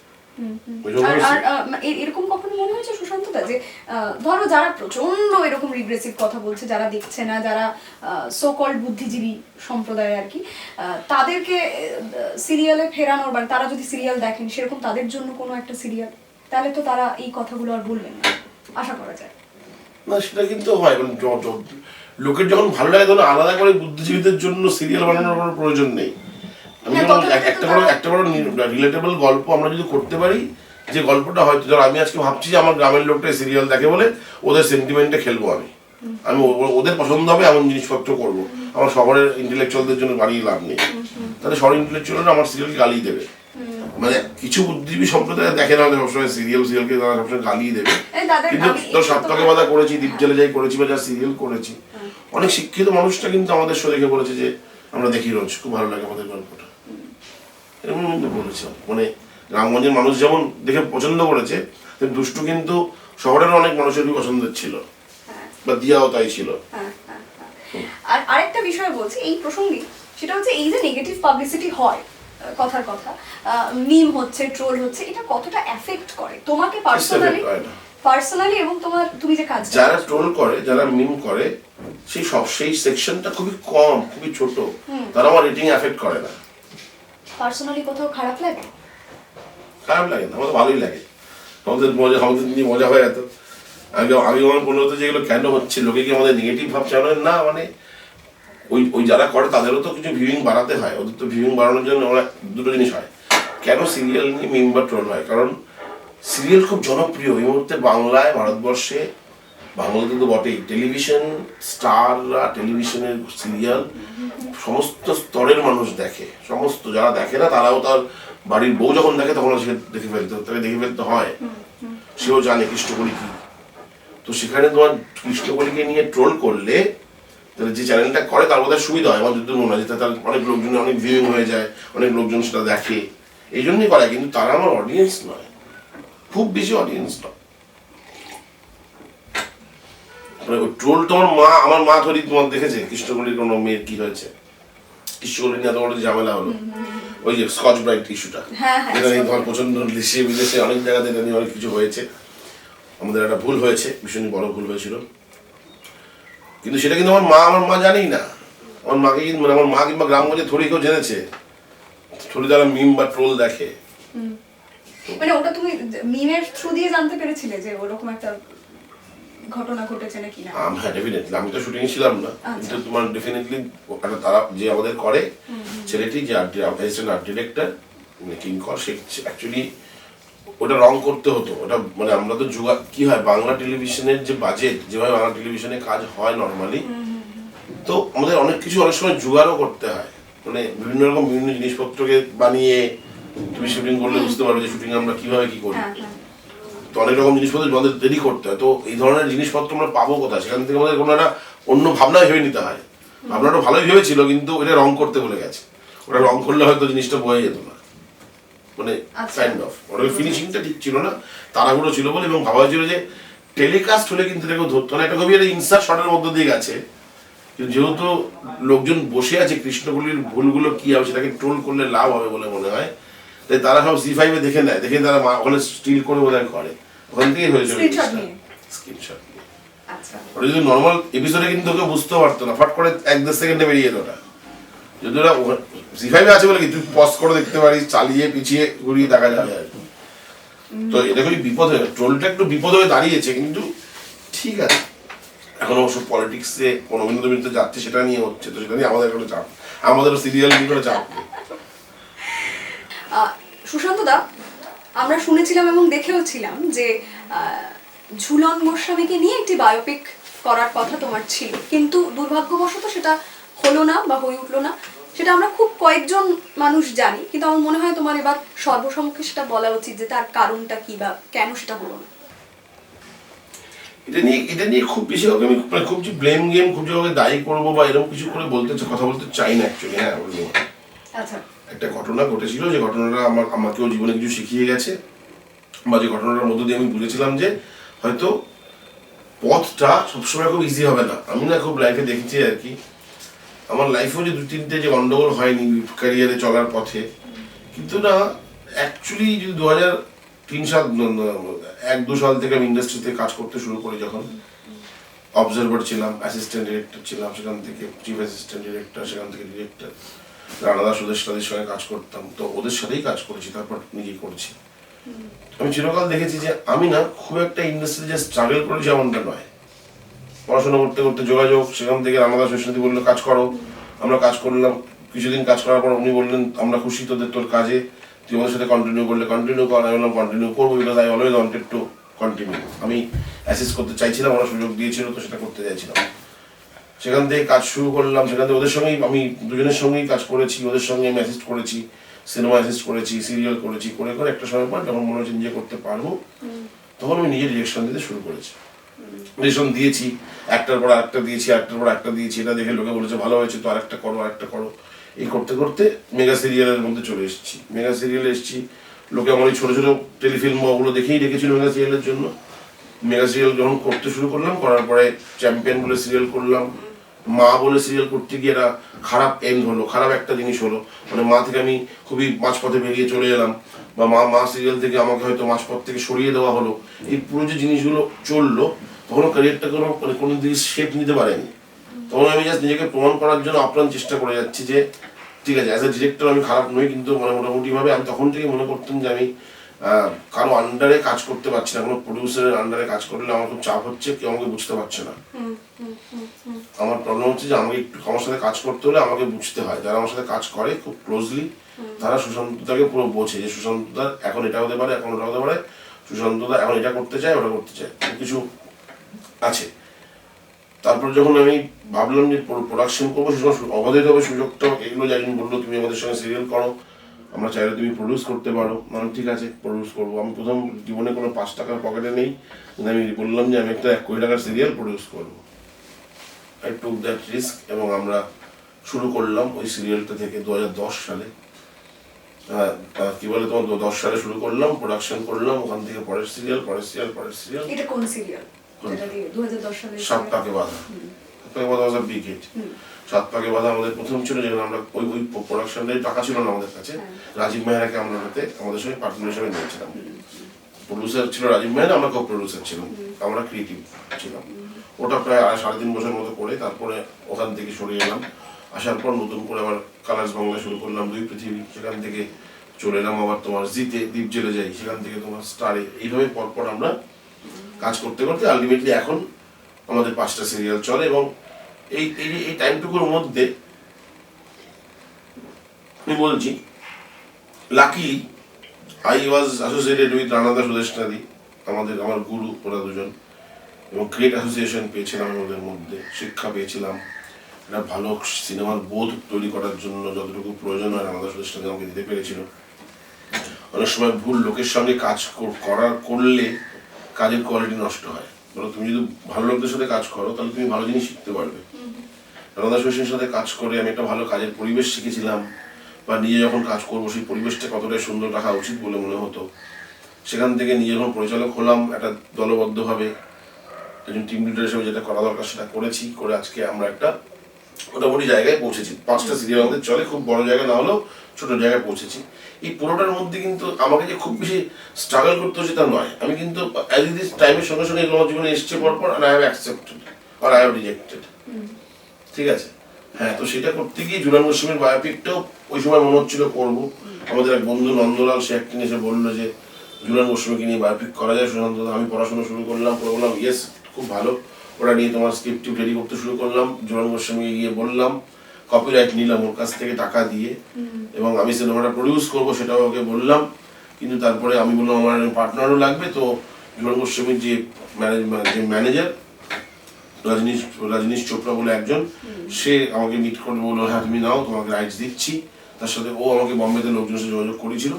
এরকম কখনো মনে হয়েছে সুশান্ত দা যে ধরো যারা প্রচন্ড এরকম রিগ্রেসিভ কথা বলছে, যারা দেখছে না, যারা সো কল্ড বুদ্ধিজীবী সম্প্রদায় আর কি, তাদেরকে সিরিয়ালে ফেরানোর, মানে তারা যদি সিরিয়াল দেখেন সেরকম তাদের জন্য কোনো একটা সিরিয়াল, তাহলে তো তারা এই কথাগুলো আর বলবেন না, আশা করা যায়। না সেটা কিন্তু হয়, মানে লোকের যখন ভালো লাগে তখন আলাদা করে বুদ্ধিজীবীদের জন্য সিরিয়াল বানানোর কোনো প্রয়োজন নেই। আমি একটা বড় রিলেটেবল গল্প আমরা যদি করতে পারি, যে গল্পটা হয়তো ধর আমি আজকে ভাবছি যে আমার গ্রামের লোকটা সিরিয়াল দেখে বলে ওদের সেন্টিমেন্টে খেলবো, আমি ওদের পছন্দ হবে এমন জিনিসপত্র করবো। আমার শহরের ইন্টেলেকচুয়ালদের জন্য গালি লাভ নেই, তাহলে শহরের ইন্টেলেকচুয়ালরা আমার সিরিয়ালকে গালি দেবে। মানে কিছু বুদ্ধিজীবী সম্প্রদায় দেখে না সবসময় সিরিয়ালকে তারা সবসময় গালিয়ে দেবে। কিন্তু ধর সাতপাকে বাঁধা করেছি, দ্বীপজলে যাই করেছি, বা যা সিরিয়াল করেছি, অনেক শিক্ষিত মানুষটা কিন্তু আমাদের শো দেখে বলেছে যে আমরা দেখি রোজ, খুব ভালো লাগে আমাদের গল্পটা, এরকম কিন্তু বলেছে। মানে গ্রামগঞ্জের মানুষ যেমন দেখে পছন্দ করেছে, দুষ্টু কিন্তু শহরের অনেক মানুষেরই পছন্দের ছিল, বা দিয়াও তাই ছিল। আর আরেকটা বিষয় বলছি এই প্রসঙ্গে, সেটা হচ্ছে এই যে নেগেটিভ পাবলিসিটি হয়, কথার কথা মিম হচ্ছে, ট্রোল হচ্ছে, এটা কতটা এফেক্ট করে তোমাকে পার্সোনালি এবং তুমি যে কাজ যারা ট্রোল করে, যারা মিম করে, সেই সেকশনটা খুবই কম, খুবই ছোট, তারা আমার রেটিং এফেক্ট করে না। পার্সোনালি কোথাও খারাপ লাগে? খারাপ লাগে না, আমাদের ভালোই লাগে, আমাদের নিয়ে মজা হয়। এত আগে আমার মনে হতো যেগুলো কেন হচ্ছে, লোকে কি আমাদের নেগেটিভ ভাবছে না, মানে ওই যারা করে তাদেরও তো কিছু ভিউইং বাড়াতে হয়, ওদের তো ভিউইং বাড়ানোর জন্য ওরা দুটো জিনিস হয়। কেন সিরিয়াল নিয়ে মিম বা ট্রোল হয়? কারণ সিরিয়াল খুব জনপ্রিয় এই মুহূর্তে বাংলায়, ভারতবর্ষে বাংলাতে তো বটেই, টেলিভিশন স্টাররা, টেলিভিশনের সিরিয়াল সমস্ত স্তরের মানুষ দেখে, সমস্ত যারা দেখে না তারাও তার বাড়ির বউ যখন দেখে তখন সে তাকে দেখে ফেলতে হয়, সেও জানে কৃষ্ণকলি কি। তো সেখানে তোমার কৃষ্ণকলিকে নিয়ে ট্রোল করলে তাহলে যে চ্যানেলটা করে তার বোধহয় সুবিধা হয়, আমার যদি মনে হয় যে তার অনেক লোকজন, অনেক ভিউইং হয়ে যায়, অনেক লোকজন সেটা দেখে, এই জন্যই করে। কিন্তু তারা আমার অডিয়েন্স নয়, খুব বেশি অডিয়েন্স নয়। ওই ট্রোল তো আমার মা ধরি তোমার দেখেছে কৃষ্ণকলির কোনো মেয়ের কি হয়েছে, কৃষ্ণকলি নিয়ে এত বড় ঝামেলা হলো, ওই যে স্কচ ব্রাইট ইস্যুটা, এটা নিয়ে তোমার প্রচন্ড দেশে বিদেশে অনেক জায়গাতে এটা নিয়ে অনেক কিছু হয়েছে। আমাদের একটা ভুল হয়েছে, ভীষণই বড় ভুল হয়েছিল, কিন্তু সেটা কিন্তু আমার মা জানেই না। আমার মাকে কিন্তু মানে আমার মা কিংবা গ্রামগঞ্জে থরি কেউ জেনেছে, থরি তারা মিম বা ট্রোল দেখে। মানে ওটা তুমি মিমের থ্রু দিয়ে জানতে পেরেছিলে যে ওরকম একটা ঘটনা ঘটেছে নাকি না? হ্যাঁ ডেফিনেটলি, আমি তো শুটিং ছিলাম না, কিন্তু তোমার ডেফিনেটলি তারা যে আমাদের করে ছেলেটি, যে অ্যাসিস্ট্যান্ট আর্ট ডিরেক্টর কিঙ্কর, সে অ্যাকচুয়ালি ওটা রং করতে হতো। ওটা মানে আমরা তো কি হয় বাংলা টেলিভিশনের যে বাজেট, যেভাবে বাংলা টেলিভিশনে কাজ হয় নর্মালি, তো আমাদের অনেক কিছু অনেক সময় জোগাড়ও করতে হয়, মানে বিভিন্ন রকম বিভিন্ন জিনিসপত্রকে বানিয়ে তুমি শুটিং করলে বুঝতে পারবে যে শুটিং আমরা কিভাবে কি করি। তো অনেক রকম জিনিসপত্র আমাদের দেরি করতে হয়, তো এই ধরনের জিনিসপত্র আমরা পাবো কোথায়, সেখান থেকে আমাদের কোনো একটা অন্য ভাবনা ভেবে নিতে হয়। ভাবনাটা ভালোই ভেবেছিল, কিন্তু এটা রং করতে বলে গেছে, ওটা রং করলে হয়তো জিনিসটা বয়ে যেত না, মানে কাইন্ড অফ ওটার ফিনিশিংটা ঠিক ছিল না, তাড়াহুড়ো ছিল বলে, এবং ভাবা হয়েছিল যে টেলিকাস্ট হলে কিন্তু এটাকে ধরতো না, একটা খুবই একটা ইনসার্ট শটের মধ্যে দিয়ে গেছে, যেহেতু লোকজন বসে আছে কৃষ্ণকলির ভুলগুলো কি হবে সেটাকে ট্রোল করলে লাভ হবে বলে মনে হয়, তাই তারা সব C5 দেখে নেয়, দেখে তারা ওখানে স্টিল করে বোধহয় করে, ওখান থেকেই হয়েছে স্ক্রিনশট নিয়ে। ওটা যদি নর্মাল এপিসোডে কিন্তু ওকে বুঝতেও পারতো না, ফট করে 1-2 সেকেন্ডে বেরিয়ে যেত ওটা, যদি ওরা C5 আছে বলে কি তুই পজ করে দেখতে পারিস, চালিয়ে পিছিয়ে ঘুরিয়ে দেখা যাবে আর কি। তো এটা খুবই বিপদ হয়ে, ট্রোলটা একটু বিপদ হয়ে দাঁড়িয়েছে, কিন্তু ঠিক আছে, এখন অবশ্য পলিটিক্সে কোন বিন্দু যাচ্ছে, সেটা নিয়ে হচ্ছে, তো সেটা নিয়ে আমাদের কোনো চাপ, আমাদেরও সিরিয়াল নিয়ে কোনো চাপ নেই। সুশান্ত দা, আমরা শুনেছিলাম এবং দেখেও ছিলাম যে ঝুলন গোস্বামীকে নিয়ে একটি বায়োপিক করার কথা তোমার ছিল, কিন্তু দুর্ভাগ্যবশত সেটা হলো না বা হয়ে উঠলো না, সেটা আমরা খুব কয়েকজন মানুষ জানি, কিন্তু আমার মনে হয় তোমার এবার সর্বসম্মুখে সেটা বলা উচিত যে তার কারণটা কি বা কেন সেটা হলো না। এটা নিয়ে খুব বেশি আমি খুব যে ব্লেম গেম, খুব যে দায়ী করবো বা এরকম কিছু করে কথা বলতে চাই না অ্যাকচুয়ালি। হ্যাঁ বলবো, আচ্ছা, একটা ঘটনা ঘটেছিল, যে ঘটনাটা আমাকেও জীবনে কিছু শিখিয়ে গেছে, বা যে ঘটনাটার মধ্য দিয়ে আমি বুঝেছিলাম যে হয়তো পথটা সবসময় খুব ইজি হবে না। আমি না খুব লাইফে দেখেছি আর কি, আমার লাইফেও যে 2-3টে যে গন্ডগোল হয়নি ক্যারিয়ারে চলার পথে, কিন্তু না অ্যাকচুয়ালি যদি 1-2 সাল থেকে আমি ইন্ডাস্ট্রিতে কাজ করতে শুরু করি, যখন অবজারভার ছিলাম, অ্যাসিস্ট্যান্ট ডিরেক্টর ছিলাম, সেখান থেকে চিফ অ্যাসিস্ট্যান্ট ডিরেক্টর, সেখান থেকে ডিরেক্টর, রানাদা সুদেশটাদের সঙ্গে কাজ করতাম, তো ওদের সাথেই কাজ করেছি, তারপর নিজেই করেছি। আমি চিরকাল দেখেছি যে আমি না খুব একটা ইন্ডাস্ট্রি যে স্ট্রাগল করেছি এমনটা নয়। পড়াশোনা করতে করতে যোগাযোগ, সেখান থেকে রানাদা সুদেশটাদি বললো কাজ করো, আমরা কাজ করলাম, কিছুদিন কাজ করার পর উনি বললেন আমরা খুশি তোর কাজে, তুই আমাদের সাথে কন্টিনিউ করলে কন্টিনিউ কর। আমি বললাম কন্টিনিউ করবো, because I always wanted to continue. আমি অ্যাসিস্ট করতে চাইছিলাম, ওরা সুযোগ দিয়েছিল, তো সেটা করতে চাইছিলাম। সেখান থেকে কাজ শুরু করলাম, সেখান থেকে ওদের সঙ্গেই আমি দুজনের সঙ্গেই কাজ করেছি, ওদের সঙ্গে আমি অ্যাসিস্ট করেছি, সিনেমা অ্যাসিস্ট করেছি, সিরিয়াল করেছি, করে করে একটা সময় পর যখন মনে হচ্ছে নিজে করতে পারবো, তখন আমি নিজে ডিরেকশন দিতে শুরু করেছি। ডিরেকশন দিয়েছি, একটার পর আরেকটা দিয়েছি, একটার পর একটা দিয়েছি, এটা দেখে লোকে বলেছে ভালো হয়েছে, তো আরেকটা করো, আরেকটা করো। এই করতে করতে মেগা সিরিয়ালের মধ্যে চলে এসেছি। মেগা সিরিয়ালে এসেছি, লোকে আমার এই ছোটো ছোটো টেলিফিল্ম ওগুলো দেখেই রেখেছিল মেগা সিরিয়ালের জন্য। মেগা সিরিয়াল যখন করতে শুরু করলাম, করার পরে চ্যাম্পিয়ন বলে সিরিয়াল করলাম, মা বলে সিরিয়াল করতে গিয়ে একটা খারাপ এন্ড হলো, খারাপ একটা জিনিস হলো, মানে মা থেকে আমি খুবই মাঝপথে বেরিয়ে চলে এলাম, বা মা সিরিয়াল থেকে আমাকে হয়তো মাঝপথ থেকে সরিয়ে দেওয়া হলো। এই পুরো যে জিনিসগুলো চললো, তখন ক্যারিয়ারটা কোনো দিকে শেপ নিতে পারেনি। তখন আমি জাস্ট নিজেকে প্রমাণ করার জন্য আপ্রাণ চেষ্টা করে যাচ্ছি যে ঠিক আছে, অ্যাজ এ ডিরেক্টর আমি খারাপ নই, কিন্তু মানে মোটামুটিভাবে আমি তখন থেকেই মনে করতাম যে আমি কারো আন্ডারে কাজ করতে পারছি না, কোনো প্রডিউসারের আন্ডারে কাজ করলে আমার খুব চাপ হচ্ছে, কেউ আমাকে বুঝতে পারছে না। আমার প্রবলেম হচ্ছে যে আমাকে একটু আমার সাথে কাজ করতে হলে আমাকে বুঝতে হয়, যারা আমার সাথে কাজ করে খুব ক্লোজলি, তারা সুশান্তদাকে পুরো বোঝে যে সুশান্তদা এখন এটা হতে পারে, এখন ওটা হতে পারে, সুশান্তদা এখন এটা করতে চায়, ওটা করতে চায়। কিছু আছে। তারপর যখন আমি ভাবলাম যে প্রোডাকশন করবো, সে সময় অবাধেভাবে সুযোগটা এগুলো যাই বললো তুমি আমাদের সঙ্গে সিরিয়াল করো, আমরা চাইলে তুমি প্রডিউস করতে পারো। মানে ঠিক আছে, প্রডিউস করবো। আমি প্রথম জীবনে কোনো 5 টাকার পকেটে নেই, কিন্তু আমি বললাম যে আমি একটা 1 কোটি টাকার সিরিয়াল প্রডিউস করবো। আই টুক দ্যাট রিস্ক এবং আমরা শুরু করলাম ওই সিরিয়ালটা থেকে 2010 সালে। কি বলে তোমার 10 সালে শুরু করলাম, প্রোডাকশন করলাম, ওখান থেকে পরের সিরিয়াল। এটা কোন সিরিয়াল যেটা দিয়ে 2010 সালে? 7 পাকে বাঁধা। 7 পাকে বাঁধা ওয়াজ আ বিগ হিট। 7 পাকে বাঁধা আমাদের প্রথম ছিল, যেখানে আমরা ওই প্রোডাকশনের টাকা ছিল না আমাদের কাছে। রাজীব মেহরাকে আমরা ওটাতে আমাদের সঙ্গে পার্টনার হিসেবে নিয়েছিলাম। প্রডিউসার ছিল রাজীব মেহরা, আমরা কো প্রডিউসার ছিলাম, আমরা ক্রিয়েটিভ ছিলাম। ওটা প্রায় 3.5 বছর মতো করে তারপরে ওখান থেকে সরে এলাম। আসার পর নতুন করে আবার কালার্স বাংলা শুরু করলাম, 2 পৃথিবী। সেখান থেকে চলে এলাম আবার তোমার জিতে, দ্বীপ জেলে যাই, সেখান থেকে তোমার স্টারে। এইভাবে পরপর আমরা কাজ করতে করতে আলটিমেটলি এখন আমাদের 5টা সিরিয়াল চলে। এবং এই এই টাইমটুকুর মধ্যে আমি বলছি, luckily I was associated with Ranada Sudeshnadi, আমার গুরু ওরা দুজন, এবং গ্রেট অ্যাসোসিয়েশন পেয়েছিলাম ওদের মধ্যে, শিক্ষা পেয়েছিলাম। একটা ভালো সিনেমার বোধ তৈরি করার জন্য যতটুকু প্রয়োজন হয় রানাদা সুদেশনাদি আমাকে দিতে পেরেছিল। অনেক সময় ভুল লোকের সঙ্গে কাজ করলে কাজের কোয়ালিটি নষ্ট হয়। বলো, তুমি যদি ভালো লোকদের সাথে কাজ করো তাহলে তুমি ভালো জিনিস শিখতে পারবে। রানাদা সুদেশের সাথে কাজ করে আমি একটা ভালো কাজের পরিবেশ শিখেছিলাম, বা নিজে যখন কাজ করবো সেই পরিবেশটা কতটা সুন্দর রাখা উচিত বলে মনে হতো। সেখান থেকে নিজে যখন পরিচালক হলাম, একটা দলবদ্ধভাবে একজন টিম লিডার হিসেবে যেটা করা দরকার সেটা করেছি, করে আজকে আমরা একটা মোটামুটি জায়গায় পৌঁছেছি। 5টা সিরিয়াল আমাদের চলে, খুব বড় জায়গা না হলেও ছোট জায়গায় পৌঁছেছি। এই পুরোটার মধ্যে কিন্তু আমাকে যে খুব বেশি স্ট্রাগল করতে হচ্ছে তা নয়। আমি কিন্তু অ্যাজ দিস টাইমের সঙ্গে সঙ্গে এগুলো আমার জীবনে এসছে পরপর, আর আই হ্যাভ অ্যাকসেপ্টেড আর আই হ্যাভ রিজেক্টেড। ঠিক আছে, হ্যাঁ। তো সেটা করতে গিয়ে ঝুলন গোস্বামীর বায়োপিকটাও ওই সময় মনে হচ্ছিল করবো। আমাদের এক বন্ধু নন্দলাল, সে একদিন এসে বললো যে ঝুলন গোস্বামীকে নিয়ে বায়োপিক করা যায় সুশান্ত। আমি পড়াশোনা শুরু করলাম, করে বললাম ইয়েস, খুব ভালো। ওরা নিয়ে তোমার স্ক্রিপ্ট রেডি করতে শুরু করলাম। ঝুলন গোস্বামীকে গিয়ে বললাম, কপিরাইট নিলাম ওর কাছ থেকে টাকা দিয়ে, এবং আমি সিনেমাটা প্রডিউস করবো সেটাও ওকে বললাম। কিন্তু তারপরে আমি বললাম আমার পার্টনারও লাগবে। তো ঝুলন গোস্বামীর যে ম্যানেজার রাজনীশ চোপড়া বলে একজন, সে আমাকে মিট করে বললো হ্যাঁ তুমি নাও, তোমাকে রাইটস দিচ্ছি। তার সাথে ও আমাকে বম্বেতে লোকজনের সাথে যোগাযোগ করেছিল।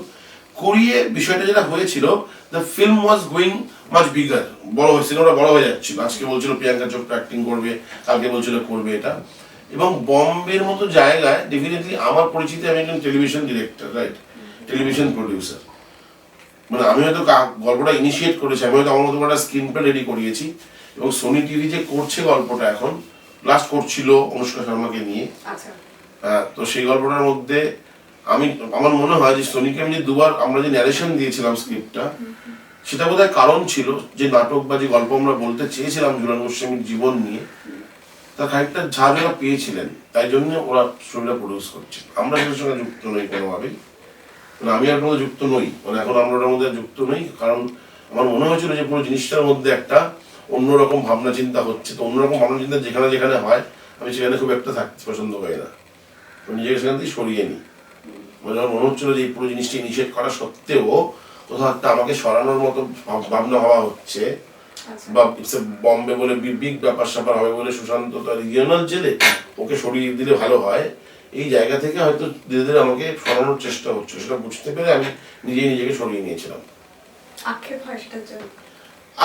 করিয়ে বিষয়টা যেটা হয়েছিল, the film was going much bigger, বড় হয়েছিল, সিনেমাটা বড় হয়ে যাচ্ছিল। আজকে বলছিল প্রিয়াঙ্কা চোপড়া অ্যাক্টিং করবে, কালকে বলছিল করবে এটা। এবং বম্বের মতো জায়গায় ডেফিনেটলি আমার পরিচিতি, আমি একজন television director, right, television producer. মানে আমি হয়তো গল্পটা ইনিশিয়েট করেছি, আমি হয়তো আমার মতো একটা স্ক্রিন প্লে রেডি করিয়েছি, এবং সোনি টিভি যে করছে গল্পটা এখন, লাস্ট করছিল অনুষ্কা শর্মাকে নিয়ে। তো সেই গল্পটার মধ্যে আমার মনে হয় যে সোনিকে আমি যে 2বার আমরা যে ন্যারেশন দিয়েছিলাম স্ক্রিপ্টটা, সেটা বোধহয় কারণ ছিল যে নাটক বা যে গল্প আমরা বলতে চেয়েছিলাম ঝুলন গোস্বামীর জীবন নিয়ে, তার খানিকটা ঝাড় ওরা পেয়েছিলেন, তাই জন্য ওরা স্টোরিটা প্রডিউস করছে। আমরা সেটার সঙ্গে যুক্ত নই কোনোভাবেই, মানে আমি আর কোনো যুক্ত নই, মানে এখন আমরা ওটার মধ্যে যুক্ত নই। কারণ আমার মনে হয়েছিল যে পুরো জিনিসটার মধ্যে একটা অন্যরকম ভাবনা চিন্তা হচ্ছে। তো অন্যরকম ভাবনা চিন্তা যেখানে যেখানে হয়, আমি সেখানে খুব একটা থাকতে পছন্দ করি না, নিজেকে সেখান থেকে সরিয়ে নিই। মানে আমার মনে হচ্ছিল যে এই পুরো জিনিসটি নিষেধ করা সত্ত্বেও কোথাও একটা আমাকে সরানোর মতো ভাবনা হওয়া হচ্ছে, বা বম্বে বলে বিগ ব্যাপার স্যাপার হবে বলে সুশান্ত তো রিজিওনাল জেলে, ওকে সরিয়ে দিলে ভালো হয়, এই জায়গা থেকে হয়তো ধীরে ধীরে আমাকে সরানোর চেষ্টা হচ্ছে। সেটা বুঝতে পেরে আমি নিজেকে সরিয়ে নিয়েছিলাম। আক্ষেপ হয় সেটার জন্য?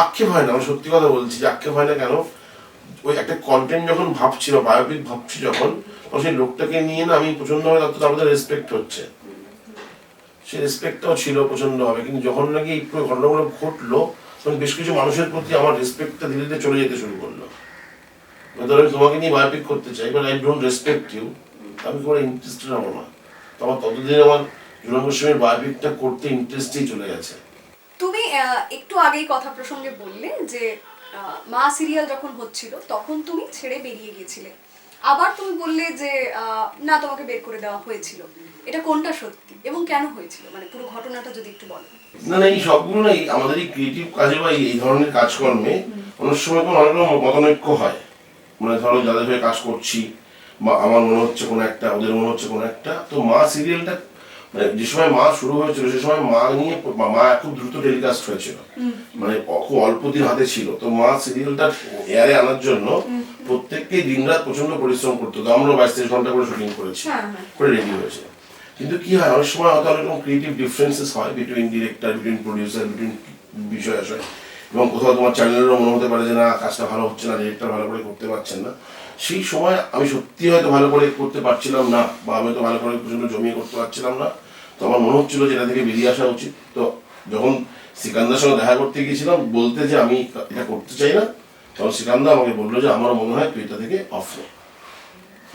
আক্ষেপ হয় না, আমি সত্যি কথা বলছি যে আক্ষেপ হয় না কেন, ওই একটা কন্টেন্ট যখন ভাবছি বা বায়োপিক ভাবছি যখন, সেই লোকটাকে নিয়ে না আমি প্রচন্ডভাবে তার মধ্যে রেসপেক্ট হচ্ছে, সেই রেসপেক্টটাও ছিল প্রচন্ডভাবে। কিন্তু যখন নাকি এই পুরো ঘটনাগুলো ঘটলো, তখন বেশ কিছু মানুষের প্রতি আমার রেসপেক্টটা ধীরে ধীরে চলে যেতে শুরু করলো। ধরো আমি তোমাকে নিয়ে বায়োপিক করতে চাই, but I don't respect you, আমি কোনো ইন্টারেস্টেড হবো না। তো আমার ততদিন আমার ঝুলন গোস্বামীর বায়োপিকটা করতে ইন্টারেস্টেই চলে গেছে। তুমি একটু আগেই কথা প্রসঙ্গে বললে যে মা সিরিয়াল যখন হচ্ছিল তখন তুমি ছেড়ে বেরিয়ে গিয়েছিলে, আবার তুমি বললে যে না, তোমাকে বের করে দেওয়া হয়েছিল। এটা কোনটা সত্যি এবং কেন হয়েছিল, মানে পুরো ঘটনাটা যদি একটু বলো। না, এই সবগুলো না আমাদের এই ক্রিয়েটিভ কাজে বা এই ধরনের কাজকর্মে অনেক সময় অনেক রকম মতানৈক্য হয়। মানে ধরো যাদের হয়ে কাজ করছি, বা আমার মনে হচ্ছে কোনো একটা, ওদের মনে হচ্ছে কোনো একটা। তো মা সিরিয়ালটা মানে যে সময় মা শুরু হয়েছিল সে সময় মা নিয়ে মা খুব দ্রুত টেলিকাস্ট হয়েছিল, মানে খুব অল্প দিন হাতে ছিল, তো মা সিরিয়ালটা এয়ারে আনার জন্য প্রত্যেককেই দিনরাত প্রচন্ড পরিশ্রম করতো। তো আমরা 22-23 ঘন্টা করে শুটিং করেছি, করে রেডি হয়েছে। কিন্তু কি হয় অনেক সময় হয়তো অনেক রকম ক্রিয়েটিভ ডিফারেন্সেস হয় between director, between producer, between বিষয় আশয়, এবং কোথাও তোমার চ্যানেলেরও মনে হতে পারে যে না কাজটা ভালো হচ্ছে না, ডিরেক্টর ভালো করে করতে পারছেন না। সেই সময় আমি সত্যি হয়তো ভালো করে করতে পারছিলাম না, বা আমি তো ভালো করে প্রচন্ড জমিয়ে করতে পারছিলাম না, তো আমার মনে হচ্ছিল যে এটা থেকে বেরিয়ে আসা উচিত। তো যখন সিকান্দার সঙ্গে দেখা করতে গিয়েছিলাম বলতে যে আমি এটা করতে চাই না, তখন সিকান্দা আমাকে বললো যে আমার মনে হয় তুই এটা থেকে অফ নে।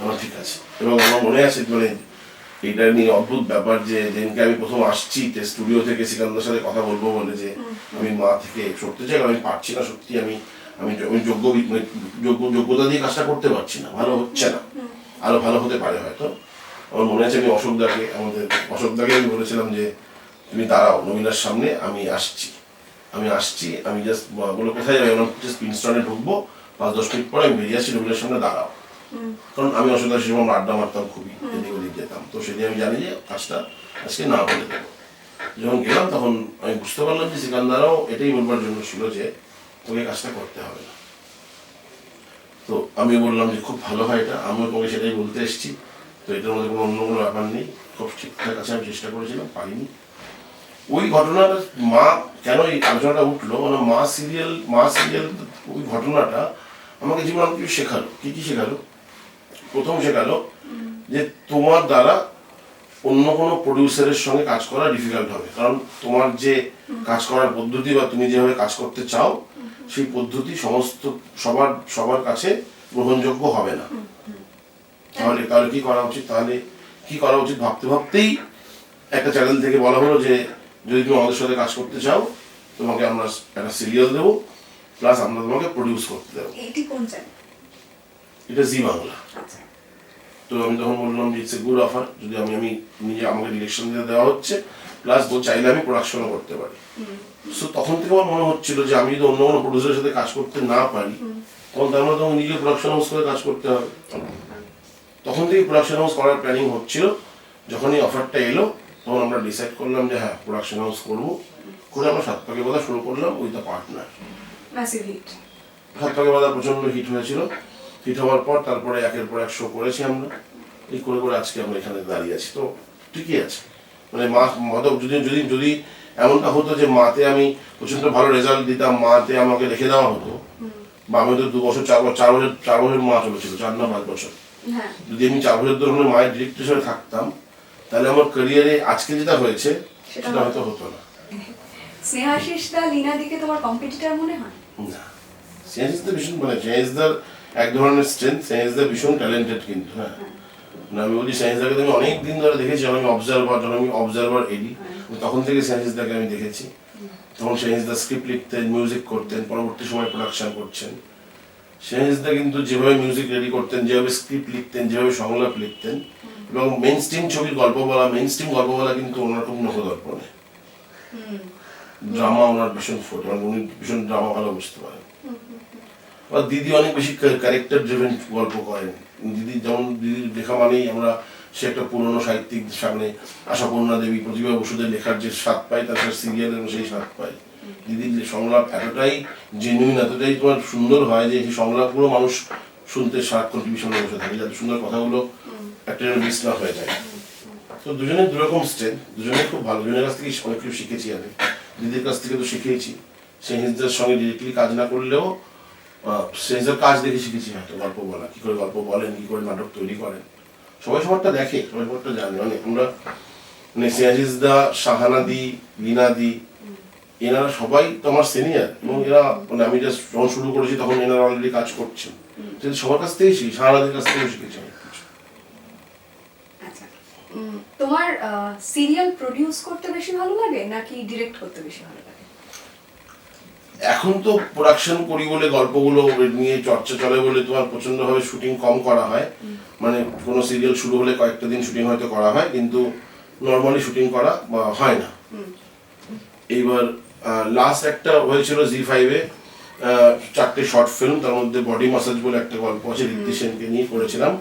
আমার ঠিক আছে, এবং আমার মনে আছে মানে এটা নিয়ে অদ্ভুত ব্যাপার যে যেদিনকে আমি প্রথম আসছি স্টুডিও থেকে সিকান্দার সাথে কথা বলবো বলে যে আমি মা থেকে সরতে চাই, আমি পারছি না সত্যি, আমি যোগ্যতা দিয়ে কাজটা করতে পারছি না, ভালো হচ্ছে না, আরো ভালো হতে পারে হয়তো। আমার মনে আছে আমি অশোকদাকে আমি বলেছিলাম যে তুমি দাঁড়াও নবীনার সামনে, আমি আসছি, আমি জাস্ট বলে কোথায় যাবে, আমরা জাস্ট প্রিন্সটনে ঢুকবো, 5-10 মিনিট পরে আমি বেরিয়ে আসছি, নবীনার সামনে দাঁড়াও। কারণ আমি অশোকদার সে সময় আড্ডা মারতাম খুবই, এদিক ওদিক যেতাম, তো সেদিন আমি জানি যে কাজটা আজকে না বলে দেবো। যখন গেলাম তখন আমি বুঝতে পারলাম যে সিকান্দারাও এটাই বলবার জন্য ছিল যে তোকে কাজটা করতে হবে না। তো আমি বললাম যে খুব ভালো হয় এটা, আমিও তোমাকে সেটাই বলতে এসেছি, তো এটার মধ্যে কোনো অন্য কোনো ব্যাপার নেই, খুব ঠিকঠাক আছে, আমি চেষ্টা করেছিলাম, পারিনি। ওই ঘটনাটা মা কেন এই আলোচনাটা উঠলো, মানে মা সিরিয়াল ওই ঘটনাটা আমাকে জীবন কিছু শেখালো। কি শেখালো? প্রথম শেখালো যে তোমার দ্বারা অন্য কোনো প্রডিউসারের সঙ্গে কাজ করা ডিফিকাল্ট হবে, কারণ তোমার যে কাজ করার পদ্ধতি বা তুমি যেভাবে কাজ করতে চাও সেই পদ্ধতি সবার কাছে গ্রহণযোগ্য হবে না। তাহলে কি করা উচিত ভাবতেই একটা চ্যানেল থেকে বলা হলো যে যদি তুমি আমাদের সাথে কাজ করতে চাও তোমাকে আমরা একটা সিরিয়াল দেবো, প্লাস আমরা তোমাকে প্রডিউস করতে দেবো। এটা জি বাংলা। তো আমি তখন বললাম যে ইটস এ গুড অফার, যদি আমি নিজে আমাকে ডিরেকশন দিতে দেওয়া হচ্ছে, প্লাস চাইলে আমি প্রোডাকশনও করতে পারি। সো তখন থেকে আমার মনে হচ্ছিল যে আমি যদি অন্য কোনো প্রডিউসারের সাথে কাজ করতে না পারি তখন তার মানে তখন নিজে প্রোডাকশন হাউস করে কাজ করতে হবে। তখন থেকে প্রোডাকশন হাউস করার প্ল্যানিং হচ্ছিল। যখনই অফারটা এলো তখন আমরা ডিসাইড করলাম যে হ্যাঁ প্রোডাকশন হাউস করবো, করে আমরা 7 পাকে বাঁধা শুরু করলাম উইথ দ্য পার্টনার। 7 পাকে বাঁধা প্রচন্ড হিট হয়েছিল। হিট হওয়ার পর তারপরে একের পর এক শো করেছি আমরা, এই করে আজকে আমরা এখানে দাঁড়িয়ে আছি। তো ঠিকই আছে, মানে যদি এমনটা হতো যে মাতে আমি প্রচন্ড ভালো রেজাল্ট দিতাম, মাতে আমাকে রেখে দেওয়া হতো, বা আমি তো 2 বছর 4 বছর মা চলেছিল, 4 না 5 বছর, যদি আমি 4 বছর ধরে মায়ের ডিরেক্টর হিসেবে থাকতাম তাহলে আমার ক্যারিয়ারে আজকে যেটা হয়েছে সেটা হয়তো হতো না। স্নেহাশিস দা লীনা দিকে তোমার কম্পিটিটর মনে হয় না? স্নেহাশিস দা ভীষণ, মানে স্নেহাশিস দার এক ধরনের স্ট্রেংথ, স্নেহাশিস দা ভীষণ ট্যালেন্টেড, কিন্তু হ্যাঁ না আমি বলি স্নেহাশিস দাকে আমি অনেক দিন ধরে দেখেছি, যখন আমি অবজারভার এডি, তখন থেকে স্নেহাশিস দাকে আমি দেখেছি। তখন স্নেহাশিস দা স্ক্রিপ্ট লিখতেন, মিউজিক করতেন, পরবর্তী সময় প্রোডাকশন করছেন। স্নেহাশিস দা কিন্তু যেভাবে মিউজিক রেডি করতেন, যেভাবে স্ক্রিপ্ট লিখতেন, যেভাবে সংলাপ লিখতেন, এবং মেইন স্ট্রিম ছবির গল্প বলা কিন্তু ওনার খুব নখদর্পণে। ড্রামা ওনার ভীষণ ফোটে, উনি ভীষণ ড্রামা ভালো বুঝতে পারেন। আর দিদি অনেক বেশি ক্যারেক্টার ড্রিভেন গল্প করেন। দিদির লেখা মানেই আমরা সে একটা পুরনো সাহিত্যিক সামনে আশাপূর্ণা দেবী, প্রতিভা বসুদের লেখার যে স্বাদ পাই তার সিরিয়ালের সেই স্বাদ পাই। দিদির সংলাপ এতটাই জেনুইন, এতটাই তোমার সুন্দর হয় যে সেই সংলাপগুলো মানুষ শুনতে সারাক্ষণ টিভি সামনে বসে থাকে, যাতে সুন্দর কথাগুলো একটা মিস না হয়ে যায়। তো দুজনের দুরকম স্ট্রেংথ, দুজনে খুব ভালো, দুজনের কাছ থেকে অনেক কিছু শিখেছি আমি। দিদির কাছ থেকে তো শিখেছি, স্নেহাশিসদের সঙ্গে ডিরেক্টলি কাজ না করলেও স্নেহাশিসদের কাজ দেখে শিখেছি, হয়তো গল্প বলা, কি করে গল্প বলেন, কি করে নাটক তৈরি করেন, সবাই সবারটা দেখে, সবাই সবারটা জানে। মানে আমরা মানে স্নেহাশিস দা, শাহানা দি, লীনা দি, এনারা সবাই তো আমার সিনিয়র, এবং এরা মানে আমি জাস্ট যখন শুরু করেছি তখন এনারা অলরেডি কাজ করছেন। সবার কাছ থেকেই শিখি, শাহানাদের কাছ থেকেও শিখেছি। তোমার সিরিয়াল প্রডিউস করতে বেশি ভালো লাগে নাকি ডিরেক্ট করতে বেশি ভালো লাগে? এখন তো প্রোডাকশন করি বলে, গল্পগুলো নিয়ে চর্চা চলে বলে তোমার প্রচন্ডভাবে শুটিং কম করা হয়। মানে কোনো সিরিয়াল শুরু হলে কয়েকটা দিন শুটিং হয়তো করা হয়, কিন্তু নর্মালি শুটিং করা হয় না। এইবার লাস্ট একটা হয়েছিল জি5-এ, 4টে শর্ট ফিল্ম, তার মধ্যে বডি মাসাজ বলে একটা গল্প আছে, ঋদ্ধি সেনকে নিয়ে করেছিলাম,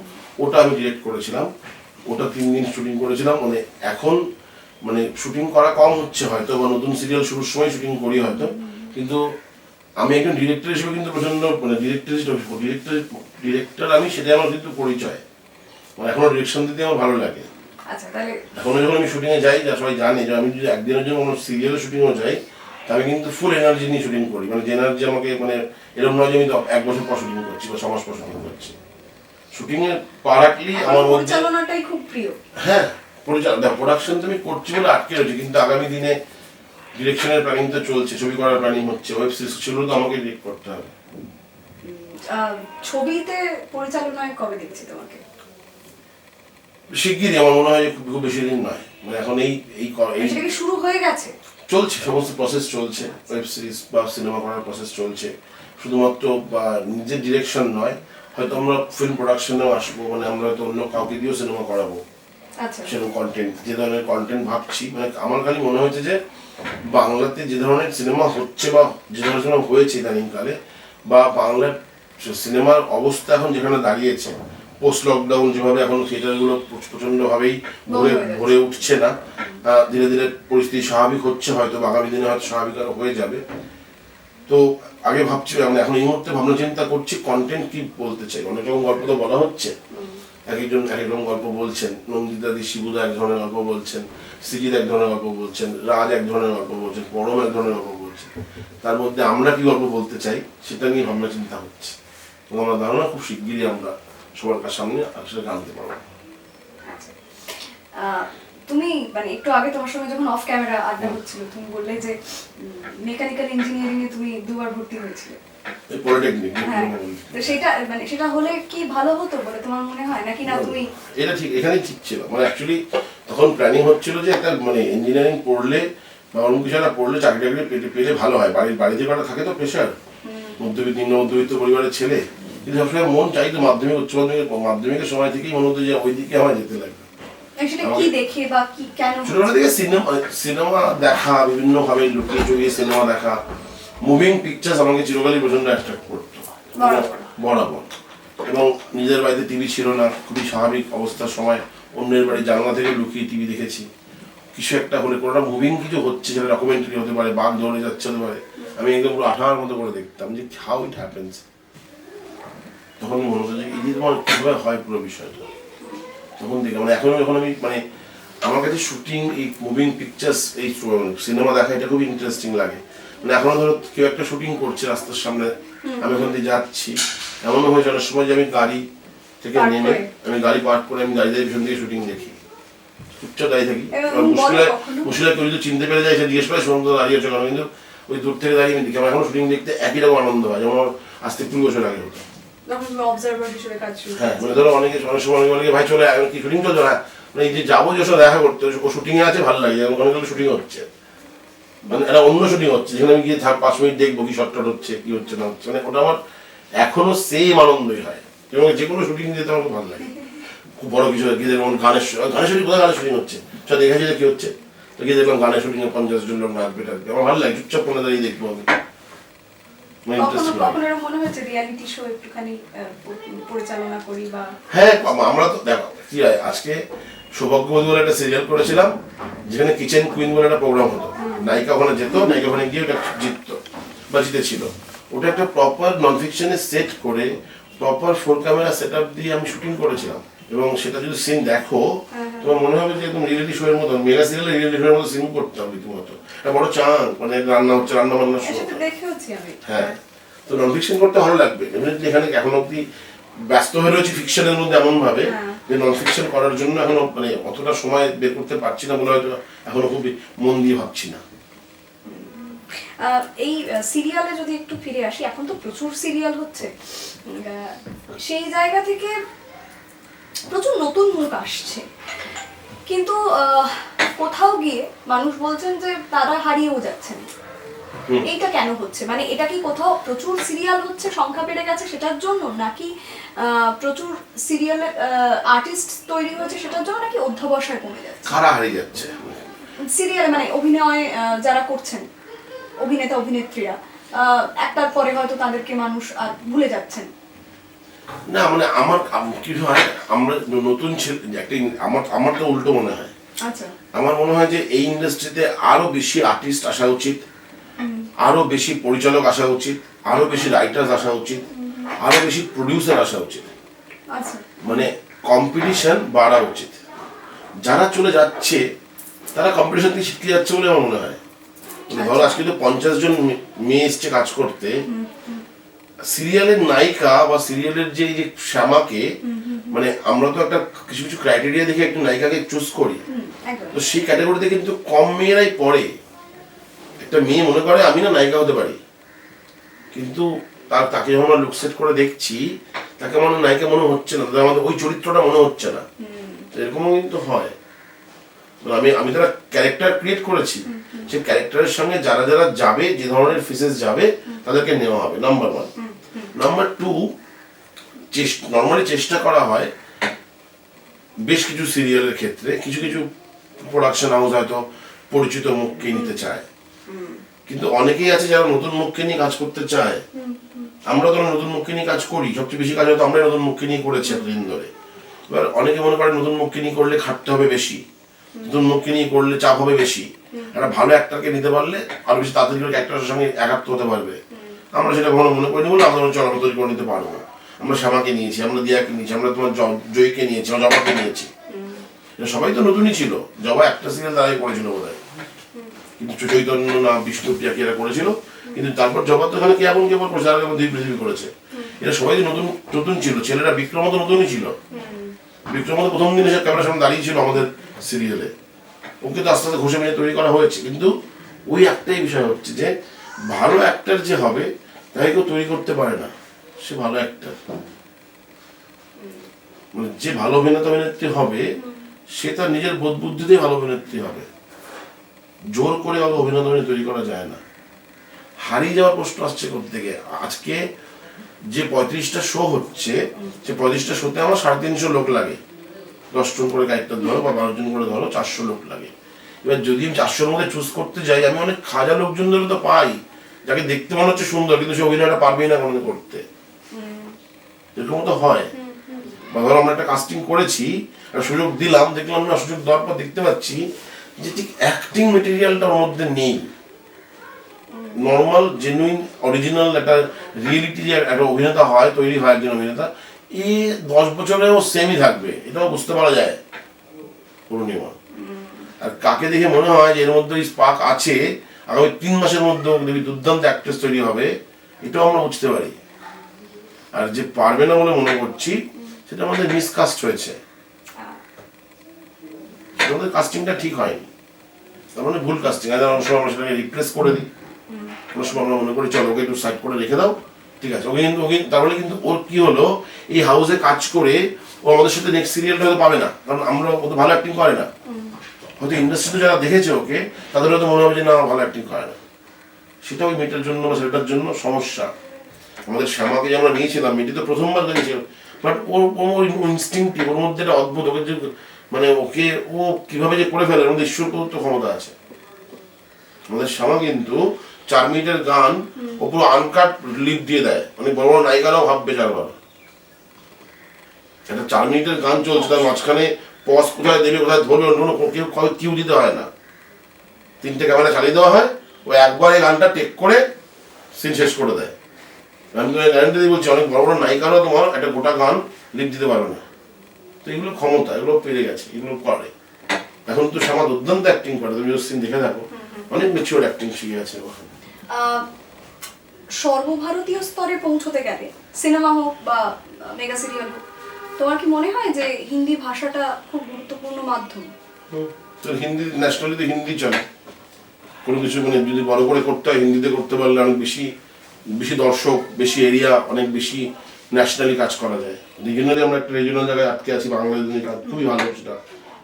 ওটা আমি ডিরেক্ট করেছিলাম। ওটা 3 দিন শুটিং করেছিলাম। মানে এখন মানে শুটিং করা কম হচ্ছে হয়তো, বা নতুন সিরিয়াল শুরুর সময় শুটিং করি হয়তো, কিন্তু আমি একজন ডিরেক্টর হিসেবে কিন্তু প্রচন্ড মানে ডিরেক্টর আমি, সেটাই আমার কিন্তু পরিচয়। মানে এখনো ডিরেকশন দিতে আমার ভালো লাগে। আচ্ছা, তাহলে এখনো যখন আমি শুটিংয়ে যাই, যা সবাই জানে যে আমি যদি একদিনের জন্য কোনো সিরিয়ালে শুটিংও যাই, আমি কিন্তু ফুল এনার্জি নিয়ে শুটিং করি। মানে যে এনার্জি আমাকে, মানে এরকম নয় যে আমি 1 বছর পর শুটিং করছি বা 6 মাস পর শুটিং করছি। শুটিংয়ে পা রাখলেই আমার মধ্যে, পরিচালনাটাই খুব প্রিয়। হ্যাঁ প্রোডাকশন তো আমি করছি বলে আটকে রয়েছি, কিন্তু আগামী দিনে ডিরেকশনের প্ল্যানিং তো চলছে, ছবি করার প্ল্যানিং হচ্ছে, ওয়েব সিরিজ সেগুলো তো আমাকে ডিরেক্ট করতে হবে। ছবিতে পরিচালনায় কবে দেখছি তোমাকে? শিগগিরই, আমার মনে হয় খুব বেশি দিন নয়। মানে এখন এই সেটা কি শুরু হয়ে গেছে? চলছে, সমস্ত প্রসেস চলছে, ওয়েব সিরিজ বা সিনেমা করার প্রসেস চলছে। শুধুমাত্র বা নিজের ডিরেকশন নয়, হয়তো আমরা ফিল্ম প্রোডাকশনেও আসবো, মানে আমরা হয়তো অন্য কাউকে দিয়েও সিনেমা করাবো। আচ্ছা, সেরকম কন্টেন্ট, যে ধরনের কন্টেন্ট ভাবছি, মানে আমার খালি মনে হয়েছে যে বাংলাতে যে ধরনের সিনেমা হচ্ছে বা যে ধরনের সিনেমা হয়েছে ইদানিংকালে, বা বাংলার সিনেমার অবস্থা এখন যেখানে দাঁড়িয়েছে, পোস্ট লকডাউন যেভাবে এখন থিয়েটারগুলো প্রচণ্ডভাবেই ভরে উঠছে না, ধীরে ধীরে পরিস্থিতি স্বাভাবিক হচ্ছে, হয়তো আগামী দিনে হয়তো স্বাভাবিক আরো হয়ে যাবে। তো আগে ভাবছি, মানে এখন এই মুহূর্তে ভাবনা চিন্তা করছি কন্টেন্ট কি বলতে চাই। অনেক রকম গল্প তো বলা হচ্ছে, এক একজন এক এক রকম গল্প বলছেন। নন্দিতা দি, শিবুদা এক ধরনের গল্প বলছেন, সৃজিত এক ধরনের গল্প বলছেন, রাজ এক ধরনের গল্প বলছেন, পরম এক ধরনের গল্প বলছেন। তার মধ্যে আমরা কি গল্প বলতে চাই সেটা নিয়ে ভাবনা চিন্তা হচ্ছে, এবং আমার ধারণা খুব শিগগিরই আমরা সবার সামনে সেটাকে আনতে পারবো। তুমি মানে একটু আগে তোমার সঙ্গে যখন অফ ক্যামেরা আড্ডা হচ্ছিল, তুমি বললে যে মেকানিক্যাল ইঞ্জিনিয়ারিং এ তুমি 2 বার ভর্তি হয়েছিলে। পলিটেকনিক, তো সেটা মানে সেটা হলে কি ভালো হতো বলে তোমার মনে হয়, নাকি না তুমি? এটা ঠিক, এখানেই ঠিক ছিল। মানে অ্যাকচুয়ালি তখন প্ল্যানিং হচ্ছিল যে একটা মানে ইঞ্জিনিয়ারিং পড়লে বা অন্য কিছু একটা পড়লে চাকরি পেলে ভালো হয়। বাড়িতে কটা থাকে তো প্রেশার, মধ্যবিত্ত পরিবারের ছেলে, কিন্তু সবসময় মন চাইতো মাধ্যমিক উচ্চ মাধ্যমিকের সময় থেকেই মনে হতো যে ওই দিকে আমার যেতে লাগবে। সেটা কি দেখে বা কি কেন? ছোটবেলা থেকে সিনেমা দেখা, বিভিন্ন ভাবে লুকিয়ে চুরিয়ে সিনেমা দেখা, মুভিং পিকচার্স আমাকে চিরকালই প্রচন্ড অ্যাট্রাক্ট করতো বরাবর। এবং নিজের বাড়িতে টিভি ছিল না, খুবই স্বাভাবিক অবস্থার সময় অন্যের বাড়ির জানলা থেকে লুকিয়ে টিভি দেখেছি। কিছু একটা হলে, কোনোটা মুভিং কিছু হচ্ছে, সেটা ডকুমেন্টারি হতে পারে, বাঘ ধরে যাচ্ছে হতে পারে, আমি একদম পুরো আঠার মতো করে দেখতাম যে হাউ ইট হ্যাপেন্স। তখন মনে হতো যে এই তোমার কীভাবে হয় পুরো বিষয়টা। তখন দেখি মানে এখন আমি মানে আমার কাছে শুটিং, এই মুভিং পিকচার্স, এই সিনেমা দেখা, এটা খুব ইন্টারেস্টিং লাগে। মানে এখনো ধরো কেউ একটা শুটিং করছে রাস্তার সামনে, আমি ওখান দিয়ে যাচ্ছি, এমনও হয়েছে অনেক সময় যে আমি গাড়ি থেকে নেমে, আমি গাড়ি পার্ক করে আমি গাড়ি দিয়ে পিছন থেকে শুটিং দেখি, চুপচাপ দাঁড়িয়ে থাকি। মুশকিলা কেউ যদি চিনতে পেরে যায়, সে জিজ্ঞেস করে সুমন্ত দাঁড়িয়ে আছে কেন, কিন্তু ওই দূর থেকে দাঁড়িয়ে আমি দেখি। আমার এখন শুটিং দেখতে একই রকম আনন্দ হয়, যেমন আজ থেকে 2 বছর আগে হতো। হ্যাঁ, মানে ধরো অনেক সময় অনেকে ভাই চলে কি শুটিং চলছে না, মানে এই যে যাবো যে সব দেখা করতে, ও শুটিং এ আছে, ভালো লাগে। ওখানে গেলে শুটিং হচ্ছে, মানে এটা অন্য শুটিং হচ্ছে, যেখানে আমি গিয়ে 5 মিনিট দেখবো কি শর্ট হচ্ছে, কি হচ্ছে না হচ্ছে। মানে ওটা আমার এখনো সেম আনন্দই হয়, এবং যে কোনো শুটিং যেতে আমার খুব ভালো লাগে। খুব বড় কিছু গিয়ে দেখলাম গানের শুটিং, কোথায় গানের শুটিং হচ্ছে, সব দেখেছি যে কি হচ্ছে, তো গিয়ে দেখলাম গানের শুটিং এ 50 জন লোক নাচবে টাচবে, আমার ভালো লাগে। চুপচাপ কোনে দাঁড়িয়ে দেখবো আমি। মনে হচ্ছে রিয়ালিটি শো একটুখানি পরিচালনা করি বা? হ্যাঁ, আমরা তো দেখো কি হয়, আজকে সৌভাগ্যবতী বলে একটা সিরিয়াল করেছিলাম, যেখানে কিচেন কুইন বলে একটা প্রোগ্রাম হতো, নায়িকা ওখানে যেত, নায়িকা ওখানে গিয়ে ওটা জিততো বা জিতেছিল। ওটা একটা প্রপার নন ফিকশনে সেট করে, প্রপার 4 ক্যামেরা সেট আপ দিয়ে আমি শুটিং করেছিলাম। এবং সেটা যদি সিন দেখো, তোমার মনে হবে যে একদম রিয়েলিটি শো এর মতো, মেগা সিরিয়ালে রিয়েলিটি শো এর মতো সিন করতে হবে রীতিমতো। একটা বড় চান, মানে রান্না হচ্ছে, রান্না বান্নার শো। হ্যাঁ, তো নন ফিকশন করতে ভালো লাগবে। এমনিতে এখানে এখন অব্দি ব্যস্ত হয়ে রয়েছে ফিকশনের মধ্যে এমন ভাবে যে নন ফিকশন করার জন্য এখনো মানে অতটা সময় বের করতে পারছি না বলে হয়তো এখনো খুব মন দিয়ে ভাবছি না। এই সিরিয়ালে যদি একটু ফিরে আসি, এখন তো প্রচুর সিরিয়াল হচ্ছে, সেই জায়গা থেকে প্রচুর নতুন মুখ আসছে, কিন্তু কোথাও গিয়ে মানুষ বলছেন যে তারা হারিয়েও যাচ্ছেন। এইটা কেন হচ্ছে? মানে এটা কি কোথাও প্রচুর সিরিয়াল হচ্ছে, সংখ্যা বেড়ে গেছে সেটার জন্য, নাকি প্রচুর সিরিয়ালের আর্টিস্ট তৈরি হয়েছে সেটার জন্য, নাকি অধ্যবসায় কমে যাচ্ছে? কারা হারিয়ে যাচ্ছে সিরিয়াল মানে অভিনয় যারা করছেন, অভিনেতা অভিনেত্রীরা, একটার পরে হয়তো তাদেরকে মানুষ ভুলে যাচ্ছেন। না, মানে আমার কি হয়, আমরা নতুন ছেলে একটা, আমার তো উল্টো মনে হয়, আচ্ছা। আমার মনে হয় যে এই ইন্ডাস্ট্রিতে আরো বেশি আর্টিস্ট আসা উচিত, আরো বেশি পরিচালক আসা উচিত, আরো বেশি রাইটার্স আসা উচিত, আরো বেশি প্রডিউসার আসা উচিত। আচ্ছা। মানে কম্পিটিশন বাড়া উচিত। যারা চলে যাচ্ছে তারা কম্পিটিশন থেকে শিখতে যাচ্ছে বলে আমার মনে হয়। ধরো আজকে তো 50 জন মেয়ে এসছে কাজ করতে, সিরিয়ালের নায়িকা বা সিরিয়ালের যে এই যে শ্যামাকে, মানে আমরা তো একটা কিছু কিছু ক্রাইটেরিয়া দেখে একটা নায়িকাকে চুজ করি, তো সেই ক্যাটাগরিতে কিন্তু কম মেয়েরাই পড়ে। একটা মেয়ে মনে করে আমি না নায়িকা হতে পারি, কিন্তু তাকে যখন আমরা লুক সেট করে দেখছি তাকে আমার নায়িকা মনে হচ্ছে না, আমাদের ওই চরিত্রটা মনে হচ্ছে না। এরকমও কিন্তু হয়। আমি যারা ক্যারেক্টার ক্রিয়েট করেছি সেই ক্যারেক্টারের সঙ্গে যারা যারা যাবে, যে ধরনের ফেসেস যাবে তাদেরকে নেওয়া হবে, নাম্বার 1। নাম্বার 2, নর্মালি চেষ্টা করা হয় বেশ কিছু সিরিয়ালের ক্ষেত্রে, কিছু কিছু প্রোডাকশন হাউস হয়তো পরিচিত মুখকে নিতে চায়, কিন্তু অনেকেই আছে যারা নতুন মুখকে নিয়ে কাজ করতে চায়। আমরা তো নতুন মুখকে নিয়ে কাজ করি, সবচেয়ে বেশি কাজ হয়তো আমরা নতুন মুখকে নিয়ে করেছি এতদিন ধরে। এবার অনেকে মনে করে নতুন মুখকে নিয়ে করলে খাটতে হবে বেশি, নতুন মুখকে নিয়ে করলে চাপ হবে বেশি, একটা ভালো অ্যাক্টরকে নিতে পারলে আরো বেশি তাড়াতাড়ি করে অ্যাক্টরের সঙ্গে একাত্ম হতে পারবে। আমরা সেটা কখনো মনে করিনি বলে আমরা চল আমরা তৈরি করে নিতে পারবো। আমরা শ্যামাকে নিয়েছি, আমরা দিয়াকে নিয়েছি, আমরা তোমার জয়কে নিয়েছি, জবাকে নিয়েছি। সবাই তো নতুনই ছিল, জবা একটা সিরিয়াল তারাই করেছিল বোধ হয়, কিন্তু চৈতন্য না বিষ্ণুপ্রিয়া কি এরা করেছিল, কিন্তু তারপর জবা তো এখানে কেমন কেবল করেছে, আর দুই পৃথিবী করেছে। এরা সবাই নতুন নতুন ছিল, ছেলেরা বিক্রম তো নতুনই ছিল। বিক্রম তো প্রথম দিন এসে ক্যামেরার সামনে দাঁড়িয়ে ছিল আমাদের সিরিয়ালে, ওকে তো আস্তে আস্তে ঘষে মেয়ে তৈরি করা হয়েছে। কিন্তু ওই একটাই বিষয় হচ্ছে যে ভালো অ্যাক্টর যে হবে তাই কেউ তৈরি করতে পারে না, সে ভালো অ্যাক্টর। মানে যে ভালো অভিনেত্রী হবে সে তার নিজের বোধ বুদ্ধিতেই ভালো অভিনেত্রী হবে, জোর করে ভালো অভিনেত্রী তৈরি করা যায় না। হারিয়ে যাওয়ার প্রশ্ন আসছে কোত্থেকে? আজকে যে 35টা শো হচ্ছে, সে 35টা শোতে আমার 350 লোক লাগে। 10 জন করে ক্যারেক্টার ধরো বা 12 জন করে ধরো, 400 লোক লাগে। এবার যদি আমি 400-র মধ্যে চুজ করতে যাই, আমি অনেক খাজা লোকজন ধরে তো পাই যাকে দেখতে মনে হচ্ছে সুন্দর, কিন্তু সে অভিনয়টা পারবেই না কোনোদিন করতে। এরকম তো হয়। বা ধরো আমরা একটা কাস্টিং করেছি, একটা সুযোগ দিলাম, দেখলাম না সুযোগ দেওয়ার পর দেখতে পাচ্ছি যে ঠিক অ্যাক্টিং মেটেরিয়ালটা ওর মধ্যে নেই। নর্মাল জেনুইন অরিজিনাল একটা রিয়েলিটি যে একটা অভিনেতা হয়, তৈরি হয় একজন অভিনেতা, এই 10 বছরেও সেমই থাকবে, এটাও বুঝতে পারা যায় পূর্ণিমা। আর কাকে দেখে মনে হয় যে এর মধ্যে স্পার্ক আছে, আগামী 3 মাসের মধ্যে দেখবি দুর্দান্ত অ্যাক্ট্রেস তৈরি হবে, এটাও আমরা বুঝতে পারি। আর যে পারবে না বলে মনে করছি সেটা আমাদের মিসকাস্ট হয়েছে, আমাদের কাস্টিংটা ঠিক হয়নি, তার মানে ভুল কাস্টিং। আর অনেক সময় আমরা সেটাকে রিপ্লেস করে দিই, কোনো সময় আমরা মনে করি চলো ওকে একটু সাইড করে রেখে দাও, ঠিক আছে। ওকে কিন্তু তাহলে কিন্তু ওর কি হলো, এই হাউসে কাজ করে ও আমাদের সাথে নেক্সট সিরিয়ালটা হয়তো পাবে না, কারণ আমরা ও তো ভালো অ্যাক্টিং করে না। হয়তো ইন্ডাস্ট্রিতে যারা দেখেছে ওকে তাদের হয়তো মনে হবে যে না ভালো অ্যাক্টিং করে না, সেটা ওই মেয়েটার জন্য বা সেটার জন্য সমস্যা। আমাদের শ্যামাকে যে আমরা নিয়েছিলাম, মেয়েটি তো প্রথমবার নিয়েছিল, বাট ওর ইনস্টিংক্টিভ, ওর মধ্যে একটা অদ্ভুত, ওকে যে মানে ওকে ও কিভাবে যে করে ফেলে, ওর মধ্যে ঈশ্বর প্রদত্ত ক্ষমতা আছে। আমাদের শ্যামা কিন্তু 4 মিনিটের গান ও পুরো আনকাট লিপ দিয়ে দেয়, মানে বড় বড় নায়িকারাও ভাববে 4 বার। একটা 4 মিনিটের গান চলছে, তার মাঝখানে পজ কোথায় দেবে, কোথায় ধরবে, অন্য কেউ কিউ দিতে হয় না, 3টে ক্যামেরা চালিয়ে দেওয়া হয়, ও একবার এই গানটা টেক করে সিন শেষ করে দেয়। আমি তোমাকে গ্যারান্টি দিয়ে বলছি, অনেক বড় বড় নায়িকারাও তোমার একটা গোটা গান লিপ দিতে পারবে না। তো এগুলো ক্ষমতা, এগুলো পেরে গেছে, এগুলো করে। এখন তো শ্যামা দুর্দান্ত অ্যাক্টিং করে, তুমি সিন দেখে থাকো, অনেক ম্যাচিওর অ্যাক্টিং শিখে গেছে। সর্বভারতীয় স্তরে পৌঁছতে গেলে, সিনেমা হোক বা মেগা সিরিয়াল হোক, তোমার কি মনে হয় যে হিন্দি ভাষাটা খুব গুরুত্বপূর্ণ মাধ্যম? তো হিন্দি ন্যাশনালি তো হিন্দি চলে, কোনো কিছু মানে যদি বড় করে করতে হয় হিন্দিতে করতে পারলে অনেক বেশি বেশি দর্শক, বেশি এরিয়া, অনেক বেশি ন্যাশনালি কাজ করা যায়। রিজনালি আমরা একটা রিজনাল জায়গায় আটকে আছি, বাংলাদেশ কাজ খুবই ভালো, সেটা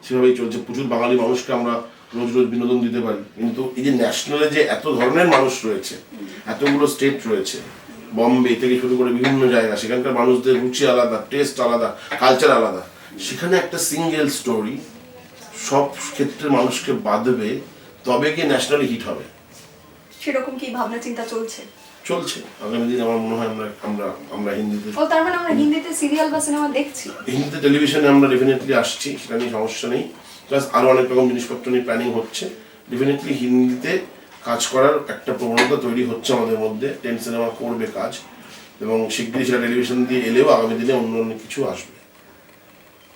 সেভাবেই চলছে। প্রচুর বাঙালি মানুষকে আমরা রোজ রোজ বিনোদন দিতে পারি, কিন্তু এই যে ন্যাশনালে যে এত ধরনের মানুষ রয়েছে, এতগুলো স্টেট রয়েছে, বম্বে থেকে শুরু করে বিভিন্ন জায়গা, সেখানকার মানুষদের রুচি আলাদা, টেস্ট আলাদা, কালচার আলাদা, সেখানে একটা সিঙ্গেল স্টোরি সব ক্ষেত্রে মানুষকে বাঁধবে, তবে কি ন্যাশনালি হিট হবে। সেরকম কি ভাবনা চিন্তা চলছে? চলছে। আগামী দিন আমার মনে হয় আমরা হিন্দিতে, ও তার মানে আমরা হিন্দিতে সিরিয়াল বা সিনেমা দেখছি, হিন্দিতে টেলিভিশনে আমরা ডেফিনেটলি আসছি, সেটা নিয়ে সমস্যা নেই। প্লাস আরও অনেক রকম জিনিসপত্র নিয়ে প্ল্যানিং হচ্ছে। ডেফিনেটলি হিন্দিতে কাজ করার একটা প্রবণতা তৈরি হচ্ছে আমাদের মধ্যে, 10 সিনেমা করবে কাজ, এবং শিগগিরই সেটা টেলিভিশন দিয়ে এলেও আগামী দিনে অন্য অন্য কিছু আসবে,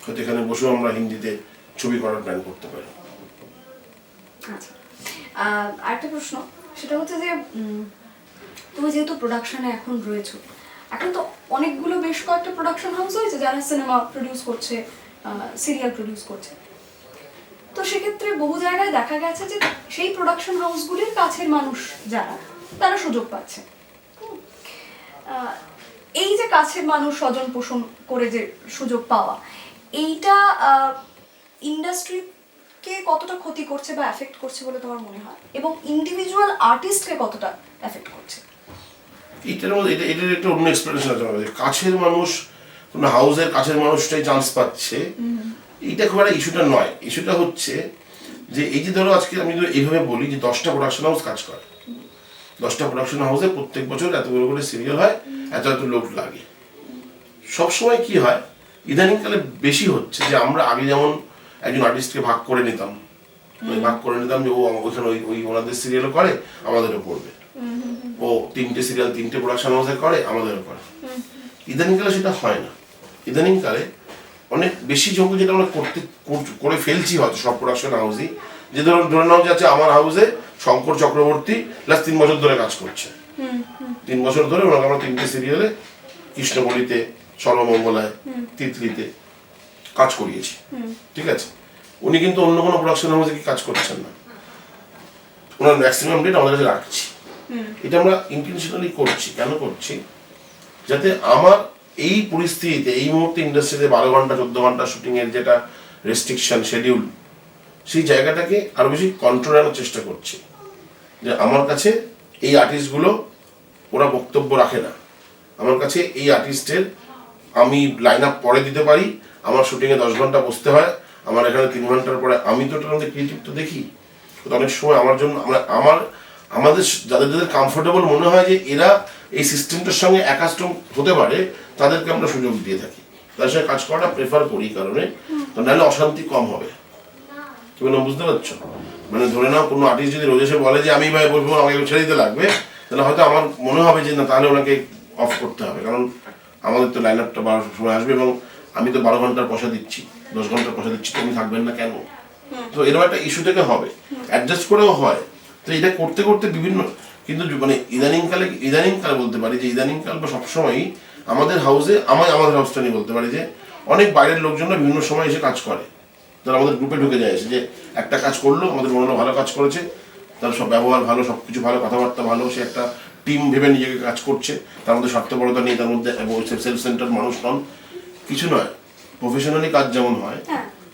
হয়তো এখানে বসেও আমরা হিন্দিতে ছবি করার প্ল্যান করতে পারি। আচ্ছা, আরেকটা প্রশ্ন, সেটা হচ্ছে যে তুমি যেহেতু প্রোডাকশনে এখন রয়েছো, এখন তো অনেকগুলো বেশ কয়েকটা প্রোডাকশন হাউস হয়েছে যারা সিনেমা প্রডিউস করছে, সিরিয়াল প্রডিউস করছে। তো সেক্ষেত্রে বহু জায়গায় দেখা গেছে যে সেই প্রোডাকশন হাউসগুলির কাছের মানুষ যারা, তারা সুযোগ পাচ্ছে। এই যে কাছের মানুষ স্বজন পোষণ করে যে সুযোগ পাওয়া, এইটা ইন্ডাস্ট্রিকে কতটা ক্ষতি করছে বা এফেক্ট করছে বলে তোমার মনে হয়, এবং ইন্ডিভিজুয়াল আর্টিস্টকে কতটা এফেক্ট করছে? এটার মধ্যে এটার একটা অন্য এক্সপ্লেনেশন আছে আমাদের। কাছের মানুষ, কোনো হাউসের কাছের মানুষটাই চান্স পাচ্ছে, এইটা খুব একটা ইস্যুটা নয়। ইস্যুটা হচ্ছে যে এই যে ধরো আজকে আমি যদি এইভাবে বলি যে 10টা প্রোডাকশন হাউস কাজ করে, 10টা প্রোডাকশন হাউসে প্রত্যেক বছর এতগুলো করে সিরিয়াল হয়, এত এত লোক লাগে। সবসময় কি হয়, ইদানিংকালে বেশি হচ্ছে যে আমরা আগে যেমন একজন আর্টিস্টকে ভাগ করে নিতাম যে ও ওইখানে ওই ওনাদের সিরিয়ালও করে, আমাদেরও করবে, ও 3টে সিরিয়াল 3টে প্রোডাকশন হাউসে করে, আমাদেরও করে। ইদানিংকালে সেটা হয় না। ইদানিংকালে অনেক বেশি যোগ্য যেটা আমরা করে ফেলছি হয়তো সব প্রোডাকশন হাউসই, যে ধরে নাও যে আছে আমার হাউসে শঙ্কর চক্রবর্তী প্লাস 3 বছর ধরে কাজ করছে, 3 বছর ধরে ওনাকে আমরা 3টে সিরিয়ালে কৃষ্ণবলিতে, সর্বমঙ্গলায়, তিতলিতে কাজ করিয়েছি, ঠিক আছে। উনি কিন্তু অন্য কোনো প্রোডাকশন হাউসে কি কাজ করছেন না, ওনার ম্যাক্সিমাম ডেট আমাদের কাছে রাখছি। এটা আমরা ইন্টেনশনালি করছি। কেন করছি? যাতে আমার এই পরিস্থিতিতে এই মুহূর্তে ইন্ডাস্ট্রিতে 12 ঘন্টা 14 ঘন্টা শুটিংয়ের যেটা রেস্ট্রিকশন শিডিউল, সেই জায়গাটাকে আরো বেশি কন্ট্রোল আনার চেষ্টা করছি। যে আমার কাছে এই আর্টিস্টগুলো ওরা বক্তব্য রাখে না, আমার কাছে এই আর্টিস্টের আমি লাইন আপ পরে দিতে পারি, আমার শুটিংয়ে 10 ঘন্টা বসতে হয়, আমার এখানে 3 ঘন্টার পরে আমি তো ওটার মধ্যে ক্রিয়েটিভ তো দেখি। অনেক সময় আমার জন্য আমাদের যাদের কমফোর্টেবল মনে হয় যে এরা এই সিস্টেমটার সঙ্গে অ্যাকাস্টম হতে পারে, তাদেরকে আমরা সুযোগ দিয়ে থাকি, তাদের সঙ্গে কাজ করাটা প্রেফার করি, কারণে তো নাহলে অশান্তি কম হবে। তুমি না বুঝতে পারছো? মানে ধরে নাও কোনো আর্টিস্ট যদি রোজ এসে বলে যে আমি ভাই বলবো আমাকে ছেড়ে দিতে লাগবে, তাহলে হয়তো আমার মনে হবে যে না, তাহলে ওনাকে অফ করতে হবে, কারণ আমাদের তো লাইন আপটা 12টার সময় আসবে এবং আমি তো 12 ঘন্টার পয়সা দিচ্ছি, 10 ঘন্টার পয়সা দিচ্ছি, তুমি থাকবেন না কেন? তো এরকম একটা ইস্যু থেকে হবে, অ্যাডজাস্ট করেও হয়। তো এটা করতে করতে বিভিন্ন, কিন্তু মানে ইদানিংকালে বলতে পারি যে ইদানিংকাল বা সবসময়ই আমাদের হাউসে আমাদের হাউসটা নিয়ে বলতে পারি যে অনেক বাইরের লোকজনরা বিভিন্ন সময় এসে কাজ করে, তারা আমাদের গ্রুপে ঢুকে যায়, এসে যে একটা কাজ করলো, আমাদের মনে হলো ভালো কাজ করেছে, তার সব ব্যবহার ভালো, সব কিছু ভালো, কথাবার্তা ভালো, সে একটা টিম ভেবে নিজেকে কাজ করছে, তার মধ্যে স্বার্থপরতা নেই, তার মধ্যে সেলফ সেন্টার মানুষ নন, কিছু নয়, প্রফেশনালি কাজ যেমন হয়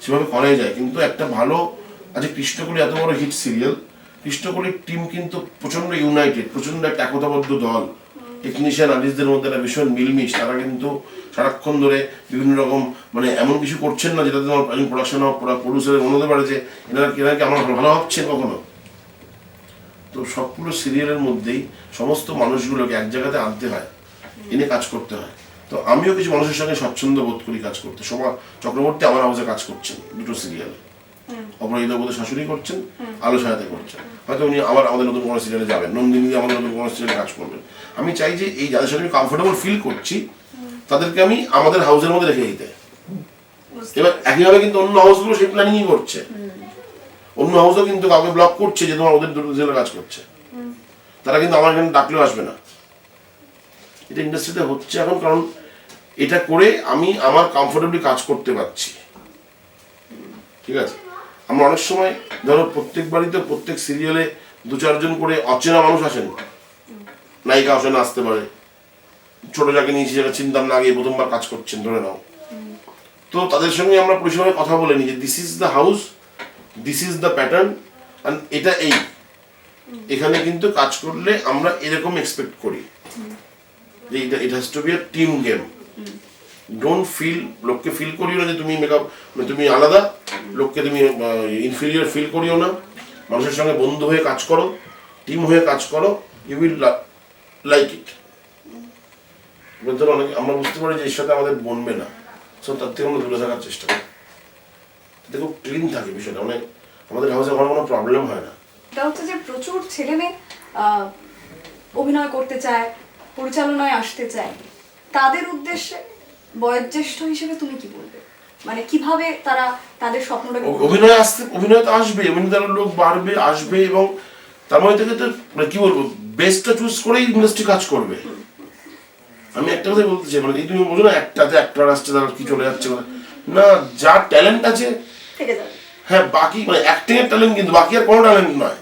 সেভাবে করাই যায়। কিন্তু একটা ভালো, আজ কৃষ্ণকলি এত বড় হিট সিরিয়াল, কৃষ্ণকলির টিম কিন্তু প্রচন্ড ইউনাইটেড, প্রচন্ড একটা একতাবদ্ধ দল, টেকনিশিয়ান আর্টিস্টদের মধ্যে একটা ভীষণ মিলমিশ, তারা কিন্তু সারাক্ষণ ধরে বিভিন্ন রকম মানে এমন কিছু করছেন না যেটাতে তোমার প্রোডাকশন প্রডিউসারের মনে হতে পারে যে এনারা কি আমার ভালো ভাবছেন কখনো। তো সবগুলো সিরিয়ালের মধ্যেই সমস্ত মানুষগুলোকে এক জায়গাতে আনতে হয়, এনে কাজ করতে হয়। তো আমিও কিছু মানুষের সঙ্গে স্বচ্ছন্দ বোধ করি কাজ করতে। শোভা চক্রবর্তী আমার হাউসে কাজ করছেন 2টো সিরিয়ালে, অপরাজিতা বোধ শাশুড়ি করছেন, আলো ছায়াতে করছেন, হয়তো উনি আমাদের নতুন কোনো সিরিয়ালে যাবেন, নন্দিনী আমাদের নতুন কোনো সিরিয়ালে কাজ করবেন। আমি চাই যে এই যাদের সাথে আমি কমফোর্টেবল ফিল করছি তাদেরকে আমি আমাদের হাউসের মধ্যে রেখে দিতে। এবার একইভাবে কিন্তু অন্য হাউসগুলো সেই প্ল্যানিংই করছে, অন্য হাউসও কিন্তু কাউকে ব্লক করছে যে তোমার ওদের দুটো সিরিয়ালে কাজ করছে, তারা কিন্তু আমার এখানে ডাকলেও আসবে না। এটা ইন্ডাস্ট্রিতে হচ্ছে এখন, কারণ এটা করে আমি আমার কমফোর্টেবলি কাজ করতে পারছি, ঠিক আছে। আমরা অনেক সময় ধরো প্রত্যেক বাড়িতে প্রত্যেক সিরিয়ালে 2-4 জন করে অচেনা মানুষ আসেন, নায়িকা আসেন, আসতে পারে, ছোট যাকে নিয়েছি যারা চিন্তাম না, আগে প্রথমবার কাজ করছেন ধরে নাও, তো তাদের সঙ্গে আমরা পরিষেবায় কথা বলে নিই যে this is the house, this is the pattern, and এটা এই এখানে কিন্তু কাজ করলে আমরা এরকম এক্সপেক্ট করি যে it has to be a team game. Don't feel, লোককে ফিল করিও না যে তুমি মেকআপ তুমি আলাদা, লোককে তুমি ইনফিরিয়র ফিল করিও না, মানুষের সঙ্গে বন্ধু হয়ে কাজ করো, টিম হয়ে কাজ করো, ইউ উইল লাইক ইট। ধরো অনেক আমরা বুঝতে পারি যে এর সাথে আমাদের বনবে না, সো তার থেকে আমরা দূরে থাকার চেষ্টা করি। দেখো ক্লিন থাকে বিষয়টা, মানে আমাদের হাউসে আমার কোনো প্রবলেম হয় না। এটা হচ্ছে যে প্রচুর ছেলে মেয়ে অভিনয় করতে চায়, পরিচালনায় আসতে চায়, তাদের উদ্দেশ্যে বয়োজ্যেষ্ঠ হিসেবে তুমি কি বলবে? মানে কিভাবে তারা তাদের স্বপ্নটাকে অভিনয় তো আসবে, অভিনয় লোক বাড়বে আসবে, এবং তার মধ্যে থেকে তো মানে কি বলবো, বেস্টটা চুজ করেই ইন্ডাস্ট্রি কাজ করবে। আমি একটা কথাই বলতে চাই, মানে এই তুমি বোঝো না একটাতে অ্যাক্টর আসছে তারা কি চলে যাচ্ছে না, যার ট্যালেন্ট আছে থেকে যাবে। হ্যাঁ, বাকি মানে অ্যাক্টিং এর ট্যালেন্ট, কিন্তু বাকি আর কোনো ট্যালেন্ট নয়।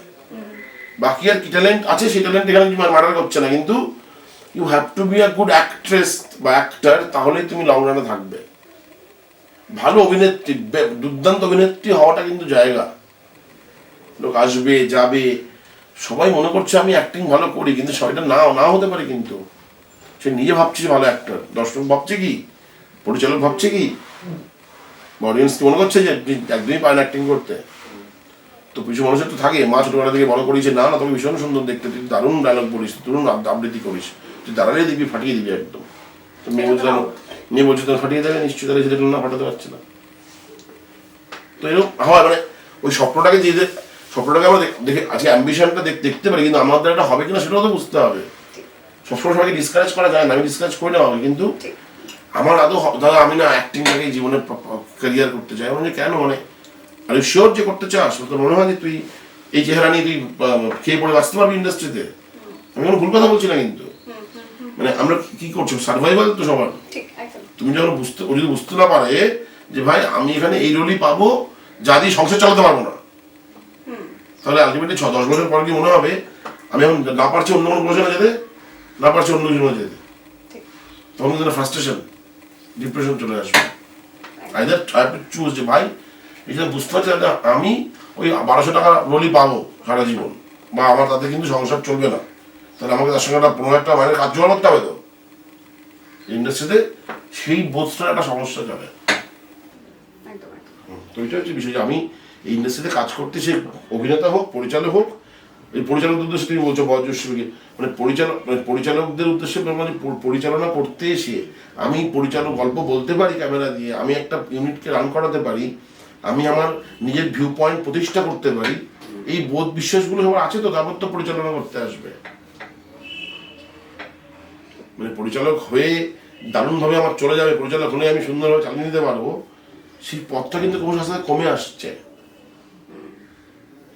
বাকি আর কি ট্যালেন্ট আছে সেই ট্যালেন্ট এখানে ম্যাটার করছে না, কিন্তু you have to be a good actress বা অ্যাক্টর, তাহলেই তুমি লং রানে থাকবে। ভালো অভিনেত্রী, দুর্দান্ত অভিনেত্রী হওয়াটা কিন্তু জায়গা, লোক আসবে যাবে, সবাই মনে করছে আমি অ্যাক্টিং ভালো করি, কিন্তু সবাইটা না হতে পারে। কিন্তু সে নিজে ভাবছে ভালো অ্যাক্টর, দর্শক ভাবছে কি, পরিচালক ভাবছে কি, অডিয়েন্স কি মনে করছে যে একদমই পারেন অ্যাক্টিং করতে। তো কিছু মানুষের তো থাকে, মা ছোটবেলা থেকে বড় করেছে, না তুমি ভীষণ সুন্দর দেখতে, তুই দারুণ ডায়লগ বলিস, দারুণ আবৃত্তি করিস, তুই দাঁড়ালে দেখবি ফাটিয়ে দিবি একদম। তো মেয়ে বলছে তো ফাটিয়ে দেবে, নিশ্চয়ই তাহলে সেটা না ফাটাতে পারছে না। তো এরকম হয়, মানে ওই স্বপ্নটাকে আমরা দেখে আজকে অ্যাম্বিশনটা দেখতে পারি, কিন্তু আমাদের এটা হবে কিনা সেটাও তো বুঝতে হবে। সবসময় সবাইকে ডিসকারেজ করা যায় না, আমি ডিসকারেজ করি না, কিন্তু আমার দাদা আমি না অ্যাক্টিংটাকে জীবনে ক্যারিয়ার করতে চাই। মানে কেন, মানে আমি শিওর যে করতে চাস, তোর মনে হয় যে তুই এই চেহারা নিয়ে তুই খেয়ে পড়ে বাঁচতে পারবি ইন্ডাস্ট্রিতে? আমি কোনো ভুল কথা বলছি না, কিন্তু মানে আমরা কি করছি, সার্ভাইভাল তো সবার। তুমি যখন যদি বুঝতে না পারে যে ভাই আমি এখানে এই রোলই পাবো, যা দিয়ে সংসার চালাতে পারবো না, তাহলে আলটিমেটলি 6-10 বছর পর কি মনে হবে আমি এখন না পারছি অন্য কোনো প্রয়োজনে যেতে, না পারছি অন্য জন্য যেতে, তখন কিন্তু ফ্রাস্ট্রেশন, ডিপ্রেশন চলে আসবে। Either I have to choose যে ভাই এটা বুঝতে পারছি আমি ওই 1200 টাকা রোলই পাবো সারা জীবন, বা আমার তাতে কিন্তু সংসার চলবে না, তাহলে আমাকে তার সঙ্গে একটা 15,000 টাকা মাইনের কাজ জোগাড় করতে হবে। তো ইন্ডাস্ট্রিতে সেই বোধটা একটা সমস্যা চলে। তো এটা হচ্ছে বিষয় যে আমি এই ইন্ডাস্ট্রিতে কাজ করতে, সে অভিনেতা হোক পরিচালক হোক, এই পরিচালকদের উদ্দেশ্যে তুমি বলছো বয়োজ্যেষ্ঠকে, মানে পরিচালকদের উদ্দেশ্যে, মানে পরিচালনা করতে এসে আমি পরিচালক গল্প বলতে পারি ক্যামেরা দিয়ে, আমি একটা ইউনিটকে রান করাতে পারি, আমি আমার নিজের ভিউ পয়েন্ট প্রতিষ্ঠা করতে পারি, এই বোধ বিশ্বাসগুলো সবার আছে, তো তারপর তো পরিচালনা করতে আসবে। মানে পরিচালক হয়ে দারুণভাবে আমার চলে যাবে, পরিচালক হলে আমি সুন্দরভাবে চালিয়ে নিতে পারবো, সেই পথটা কিন্তু ক্রমশ আস্তে কমে আসছে।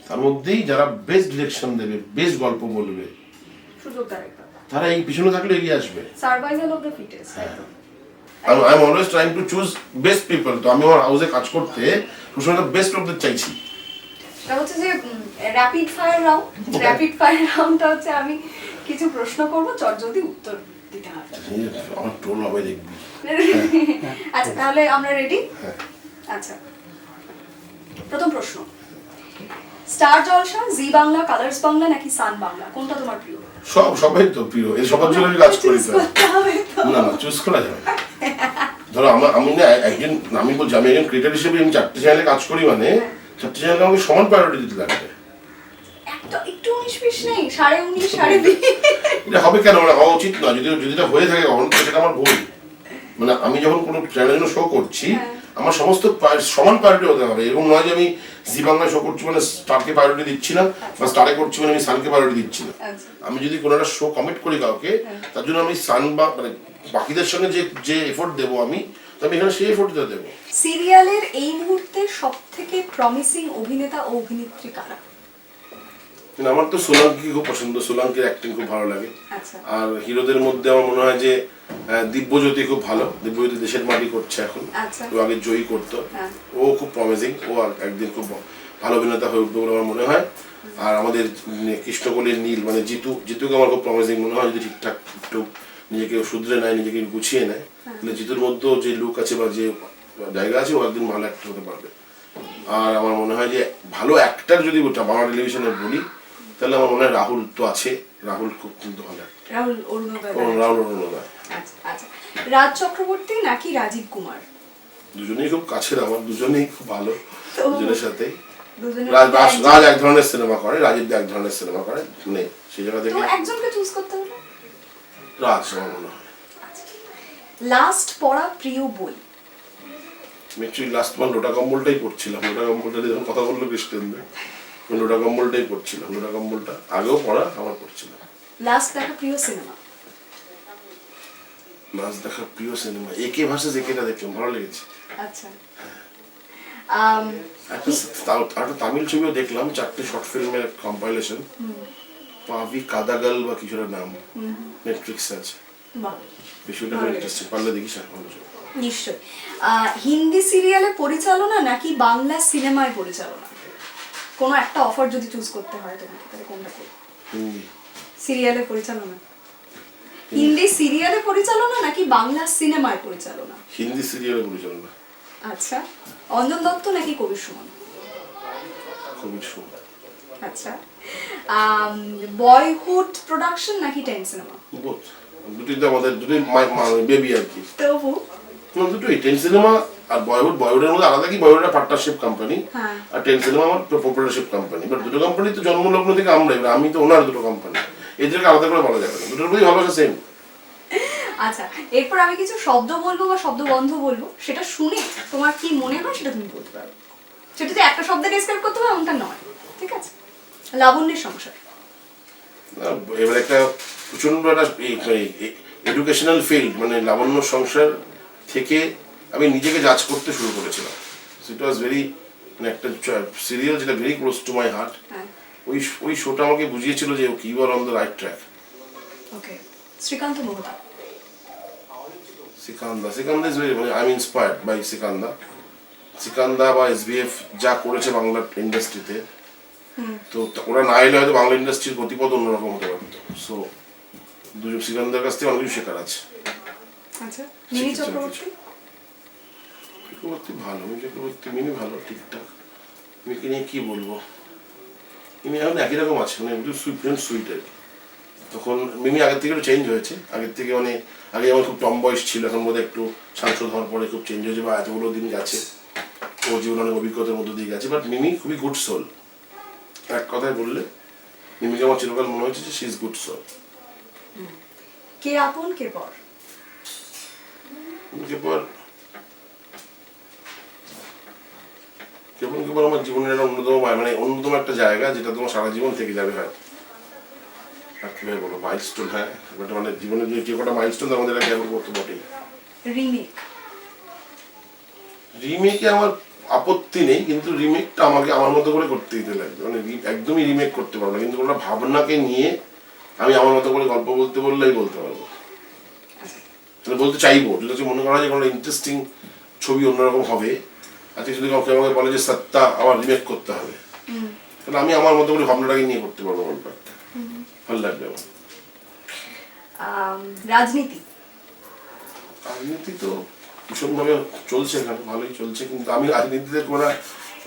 তার মধ্যেই যারা বেস্ট ডিরেকশন দেবে, বেস্ট গল্প বলবে, তারা এই পিছনে থাকলে এগিয়ে আসবে। Survival of the fittest. I am always trying to choose best people. তো আমি আমার হাউসে কাজ করতে সবসময় বেস্ট অফদের চাইছি। এটা হচ্ছে যে র্যাপিড ফায়ার রাউন্ডটা হচ্ছে আমি কিছু প্রশ্ন করব, চটজলদি উত্তর দিতে হবে। আমার টোল হবে দেখবি। আচ্ছা তাহলে আমরা রেডি? আচ্ছা, প্রথম প্রশ্ন, স্টার জলসা, জি বাংলা, কালার্স বাংলা নাকি সান বাংলা, কোনটা তোমার প্রিয়? সবাই তো প্রিয়, এই সবার জন্য আমি কাজ করি। না চুজ করা যাবে। ধরো আমি না একজন, আমি বলছি আমি একজন ক্রিয়েটর হিসেবে আমি 4টে চ্যানেলে কাজ করি, মানে 4টে চ্যানেলকে আমাকে সমান প্রায়োরিটি দিতে লাগবে। একটু 19-20 নেই, 19.5 20.5 এটা হবে কেন, মানে হওয়া উচিত না। যদি এটা হয়ে থাকে কখন, সেটা আমার ভুল। মানে আমি যখন কোনো চ্যানেলের জন্য শো করছি, আমার সমস্ত সমান প্রায়োরিটি হতে হবে। এরকম নয় যে আমি জি বাংলায় শো করছি মানে স্টারকে প্রায়োরিটি দিচ্ছি না, বা স্টারে করছি মানে আমি সানকে প্রায়োরিটি দিচ্ছি না। আমি যদি কোনো একটা শো কমিট করি কাউকে, তার জন্য আমি সান বা মানে বাকিদের সঙ্গে যে এফোর্ট দেবো আমি, তো আমি এখানে সেই এফোর্টটা দেবো। সিরিয়ালের এই মুহূর্তে সবথেকে প্রমিসিং অভিনেতা ও অভিনেত্রী কারা? আমার তো সোলাঙ্কি খুব পছন্দ, সোলাঙ্কির অ্যাক্টিং খুব ভালো লাগে। আর হিরোদের মধ্যে আমার মনে হয় যে দিব্যজ্যোতি খুব ভালো। দিব্যজ্যোতি দেশের মাটি করছে এখন, ও আগে জয়ী করতো, ও খুব প্রমিসিং, ও একদিন খুব ভালো অভিনেতা হয়ে উঠবে বলে আমার মনে হয়। আর আমাদের কৃষ্ণকলির নীল মানে জিতুকে আমার খুব প্রমিসিং মনে হয়, যদি ঠিকঠাক একটু নিজেকে শুধরে নেয়, নিজেকে গুছিয়ে নেয়, তাহলে জিতুর মধ্যেও যে লুক আছে বা যে জায়গা আছে, ও একদিন ভালো অ্যাক্টর হতে পারবে। আর আমার মনে হয় যে ভালো অ্যাক্টর যদি বাংলা টেলিভিশনে বলি, তাহলে আমার মনে হয় রাহুল তো আছে, রাহুল খুব কিন্তু ভালো। রাহুল অরুণোদয়। আচ্ছা, রাজ চক্রবর্তী নাকি রাজীব কুমার? দুজনেই খুব কাছের আমার, দুজনেই খুব ভালো, দুজনের সাথে। রাজ এক ধরনের সিনেমা করে, রাজীব এক ধরনের সিনেমা করে, মানে সেই জায়গা থেকে একজনকে চুজ করতে হবে। রাজ আমার মনে হয়। লাস্ট পড়া প্রিয় বই? অ্যাকচুয়ালি লাস্ট মান লোটা কম্বলটাই পড়ছিলাম, লোটা কম্বলটা নিয়ে যখন কথা বললো কৃষ্ণেন্দ্র, আমি লোটা কম্বলটাই পড়ছিলাম, লোটা কম্বলটা আগেও পড়া আমার পড়ছিলাম। লাস্ট দেখা প্রিয় সিনেমা? লাস্ট দেখা প্রিয় সিনেমা একে ভার্সেস একেটা দেখলাম, ভালো লেগেছে। আচ্ছা একটা তামিল ছবিও দেখলাম, 4টে শর্ট ফিল্মের কম্পাইলেশন, পাভি কাদাগাল বা কিছুটা নাম, নেটফ্লিক্স আছে। বাহ, বিষয়টা খুব ইন্টারেস্টিং, পারলে দেখিস। ভালো ছবি। নিশ্চয়। হিন্দি সিরিয়ালে পরিচালনা নাকি বাংলা সিনেমায় পরিচালনা? কোনো একটা অফার যদি চুজ করতে হয় তোমাকে, তাহলে কোনটা করবে? হিন্দি সিরিয়ালে পরিচালনা, হিন্দি সিরিয়ালে পরিচালনা নাকি বাংলা সিনেমায় পরিচালনা? হিন্দি সিরিয়ালে পরিচালনা। আচ্ছা, অঞ্জন দত্ত নাকি কবির সুমন? কবির সুমন। আচ্ছা, বয়হুড প্রোডাকশন নাকি টেন সিনেমা? বোথ, দুটোই তো আমাদের দুটোই বেবি আর কি। তবু না, দুটোই টেন সিনেমা আর বয়উড। বয়উডের মধ্যে আলাদা কি, বয়উড একটা পার্টনারশিপ কোম্পানি, হ্যাঁ। আর টেন সিনেমা আমার প্রপার্টনারশিপ কোম্পানি। বাট দুটো কোম্পানি তো জন্মলগ্ন থেকে আমরা, আমি তো ওনার দুটো কোম্পানি, এদেরকে আলাদা করে বলা যাবে না, দুটোর মধ্যেই ভালোবাসা সেম। আচ্ছা, এরপর আমি কিছু শব্দ বলবো বা শব্দবন্ধ বলবো, সেটা শুনে তোমার কি মনে হয় সেটা তুমি বলতে পারো। সেটা যে একটা শব্দে ডেসক্রাইব করতে হবে এমনটা নয়, ঠিক আছে? লাবণ্যের সংসার। এবার একটা প্রচন্ড একটা এডুকেশনাল ফিল্ড, মানে লাবণ্য সংসার থেকে আমি নিজেকে জাজ করতে শুরু করেছিলাম। ইট ওয়াজ ভেরি, মানে একটা সিরিয়াল যেটা very close to my heart. ওই শোটা আমাকে বুঝিয়েছিল যে you are on the right track. Okay, Srikanta Mohta. Sikanda is very, মানে I am inspired by Sikanda বা এসবিএফ যা করেছে বাংলা ইন্ডাস্ট্রিতে, তো ওরা না এলে হয়তো বাংলা ইন্ডাস্ট্রির গতিপথ অন্যরকম হতে পারতো। সো দুজন সিকান্দার কাছ থেকে অনেক কিছু শেখার আছে। আচ্ছা, মিনি চক্রবর্তী। চক্রবর্তী ভালো, মিনি ভালো, ঠিকঠাক। মিনিকে নিয়ে কি বলবো, মিমি এখন একই রকম আছে, মানে একটু সুইট আর কি। তখন মিমি আগের থেকে একটু চেঞ্জ হয়েছে, আগের থেকে মানে আগে যেমন খুব টম বয়স ছিল, এখন বোধহয় একটু সাংসদ হওয়ার পরে খুব চেঞ্জ হয়েছে, বা এতগুলো দিন গেছে, ও জীবন অনেক অভিজ্ঞতার মধ্যে দিয়ে গেছে। বাট মিমি খুবই গুড সোল। এক কথায় বললে মিমিকে আমার চিরকাল মনে হয়েছে যে শি ইজ গুড সোল। কে আপন কে পর? কেবল আমার জীবনের একটা অন্যতম, মানে অন্যতম একটা জায়গা যেটা তোমার সারা জীবন থেকে যাবে। হয় আর কিভাবে বলো, মাইলস্টোন। হ্যাঁ, মানে জীবনের যে কটা মাইলস্টোন আমাদের একটা কেমন করতে বটেই। রিমেকে আমার আপত্তি নেই, কিন্তু রিমেকটা আমাকে আমার মতো করে করতে দিতে লাগবে। মানে একদমই রিমেক করতে পারবো না, কিন্তু ওটা ভাবনাকে নিয়ে আমি আমার মতো করে গল্প বলতে বললেই বলতে পারবো, বলতে চাইবো। যদি মনে করা যায় কোনো ইন্টারেস্টিং ছবি অন্যরকম হবে, আজকে যদি কাউকে আমাকে বলে যে সত্তা আবার রিমেক করতে হবে, তাহলে আমি আমার মতো করে ভাবনাটাকে নিয়ে করতে পারবো গল্পটা, ভালো লাগবে আমার। রাজনীতি। রাজনীতি তো ভীষণভাবে চলছে, এখানে ভালোই চলছে, কিন্তু আমি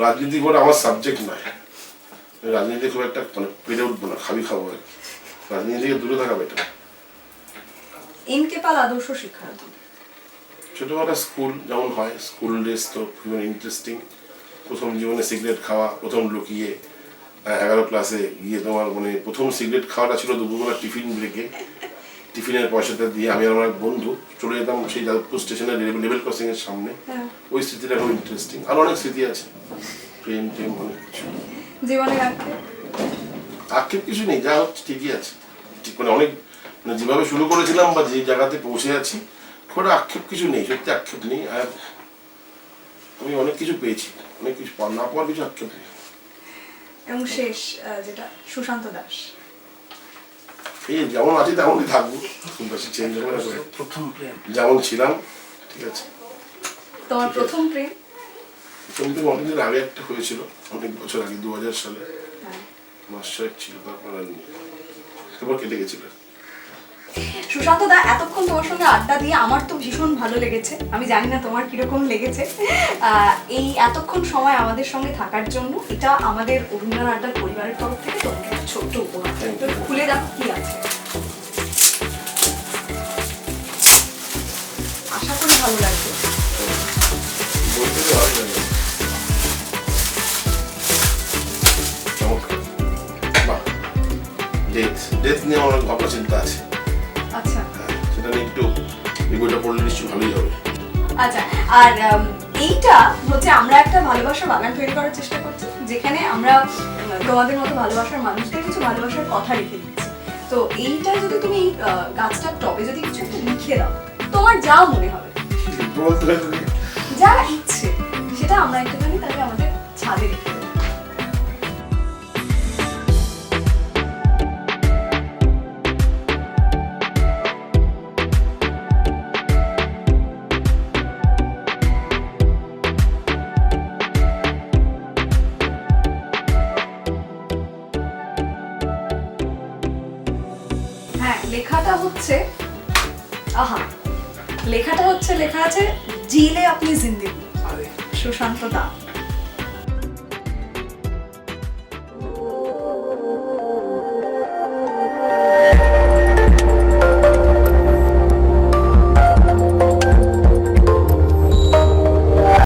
রাজনীতি করে আমার সাবজেক্ট নয়। রাজনীতি খুব একটা মানে পেরে উঠবো না, খাবো আর কি। রাজনীতি থেকে দূরে থাকা বেটার। এনকে পাল আদর্শ শিক্ষার্থী। ছোটবেলা স্কুল যেমন হয়, স্কুল ডেজ তো খুবই ইন্টারেস্টিং। প্রথম জীবনে সিগারেট খাওয়া, প্রথম লুকিয়ে 11 ক্লাসে গিয়ে তোমার মানে প্রথম সিগারেট খাওয়াটা ছিল দুপুরবেলা টিফিন ব্রেকে। টিফিনের পয়সাটা দিয়ে আমি আমার এক বন্ধু চলে যেতাম সেই যাদবপুর স্টেশনের লেভেল ক্রসিং এর সামনে। ওই স্মৃতিটা খুব ইন্টারেস্টিং। আর অনেক স্মৃতি আছে, প্রেম অনেক কিছু। জীবনের আক্ষেপ কিছু নেই, যা হচ্ছে ঠিকই আছে। ঠিক মানে অনেক, মানে যেভাবে শুরু করেছিলাম বা যে জায়গাতে পৌঁছে আছি, খুব আক্ষেপ কিছু নেই, সত্যি আক্ষেপ নেই। আর আমি অনেক কিছু পেয়েছি, অনেক কিছু না পাওয়ার কিছু আক্ষেপ নেই। এবং শেষ যেটা, সুশান্ত দাস। এই যেমন আছি তেমনই থাকবো, খুব বেশি চেঞ্জ হবে না, যেমন ছিলাম ঠিক আছে। তোমার প্রথম প্রেম? প্রথম প্রেম অনেকদিন আগে একটা হয়েছিল, অনেক বছর আগে, 2000 সালে, মাস 6 ছিল, তারপর আর নেই, তারপর কেটে গেছিল। সুশান্ত দা, এতক্ষণ তোমার সঙ্গে আড্ডা দিয়ে আমার তো ভীষণ ভালো লেগেছে। আমি জানি না তোমার কিরকম লেগেছে। এই এতক্ষণ সময় আমাদের সঙ্গে থাকার জন্য এটা আমাদের অভিনয় আড্ডার পরিবারের তরফ থেকে তোমাকে একটা ছোট্ট উপহার। তো খুলে দেখো কি আছে। আশা করি ভালো লাগবে। ডেথ নিয়ে আমার ভাবনা চিন্তা আছে। আচ্ছা, সেটা নিয়ে একটু বইটা পড়লে নিশ্চয়ই ভালোই হবে। আচ্ছা। আর এইটা হচ্ছে আমরা একটা ভালোবাসার বাগান তৈরি করার চেষ্টা করছি, যেখানে আমরা তোমাদের মতো ভালোবাসার মানুষদের কিছু ভালোবাসার কথা রেখে দিচ্ছি। তো এইটা যদি তুমি এই গাছটার টবে যদি কিছু একটা লিখে দাও, তোমার যা মনে হবে, যা ইচ্ছে, সেটা আমরা একটুখানি তাহলে আমাদের ছাদে রেখে দেবো। হ্যাঁ, লেখাটা হচ্ছে লেখা আছে জিলে আপনি জিন্দেগি, সুশান্ত দা।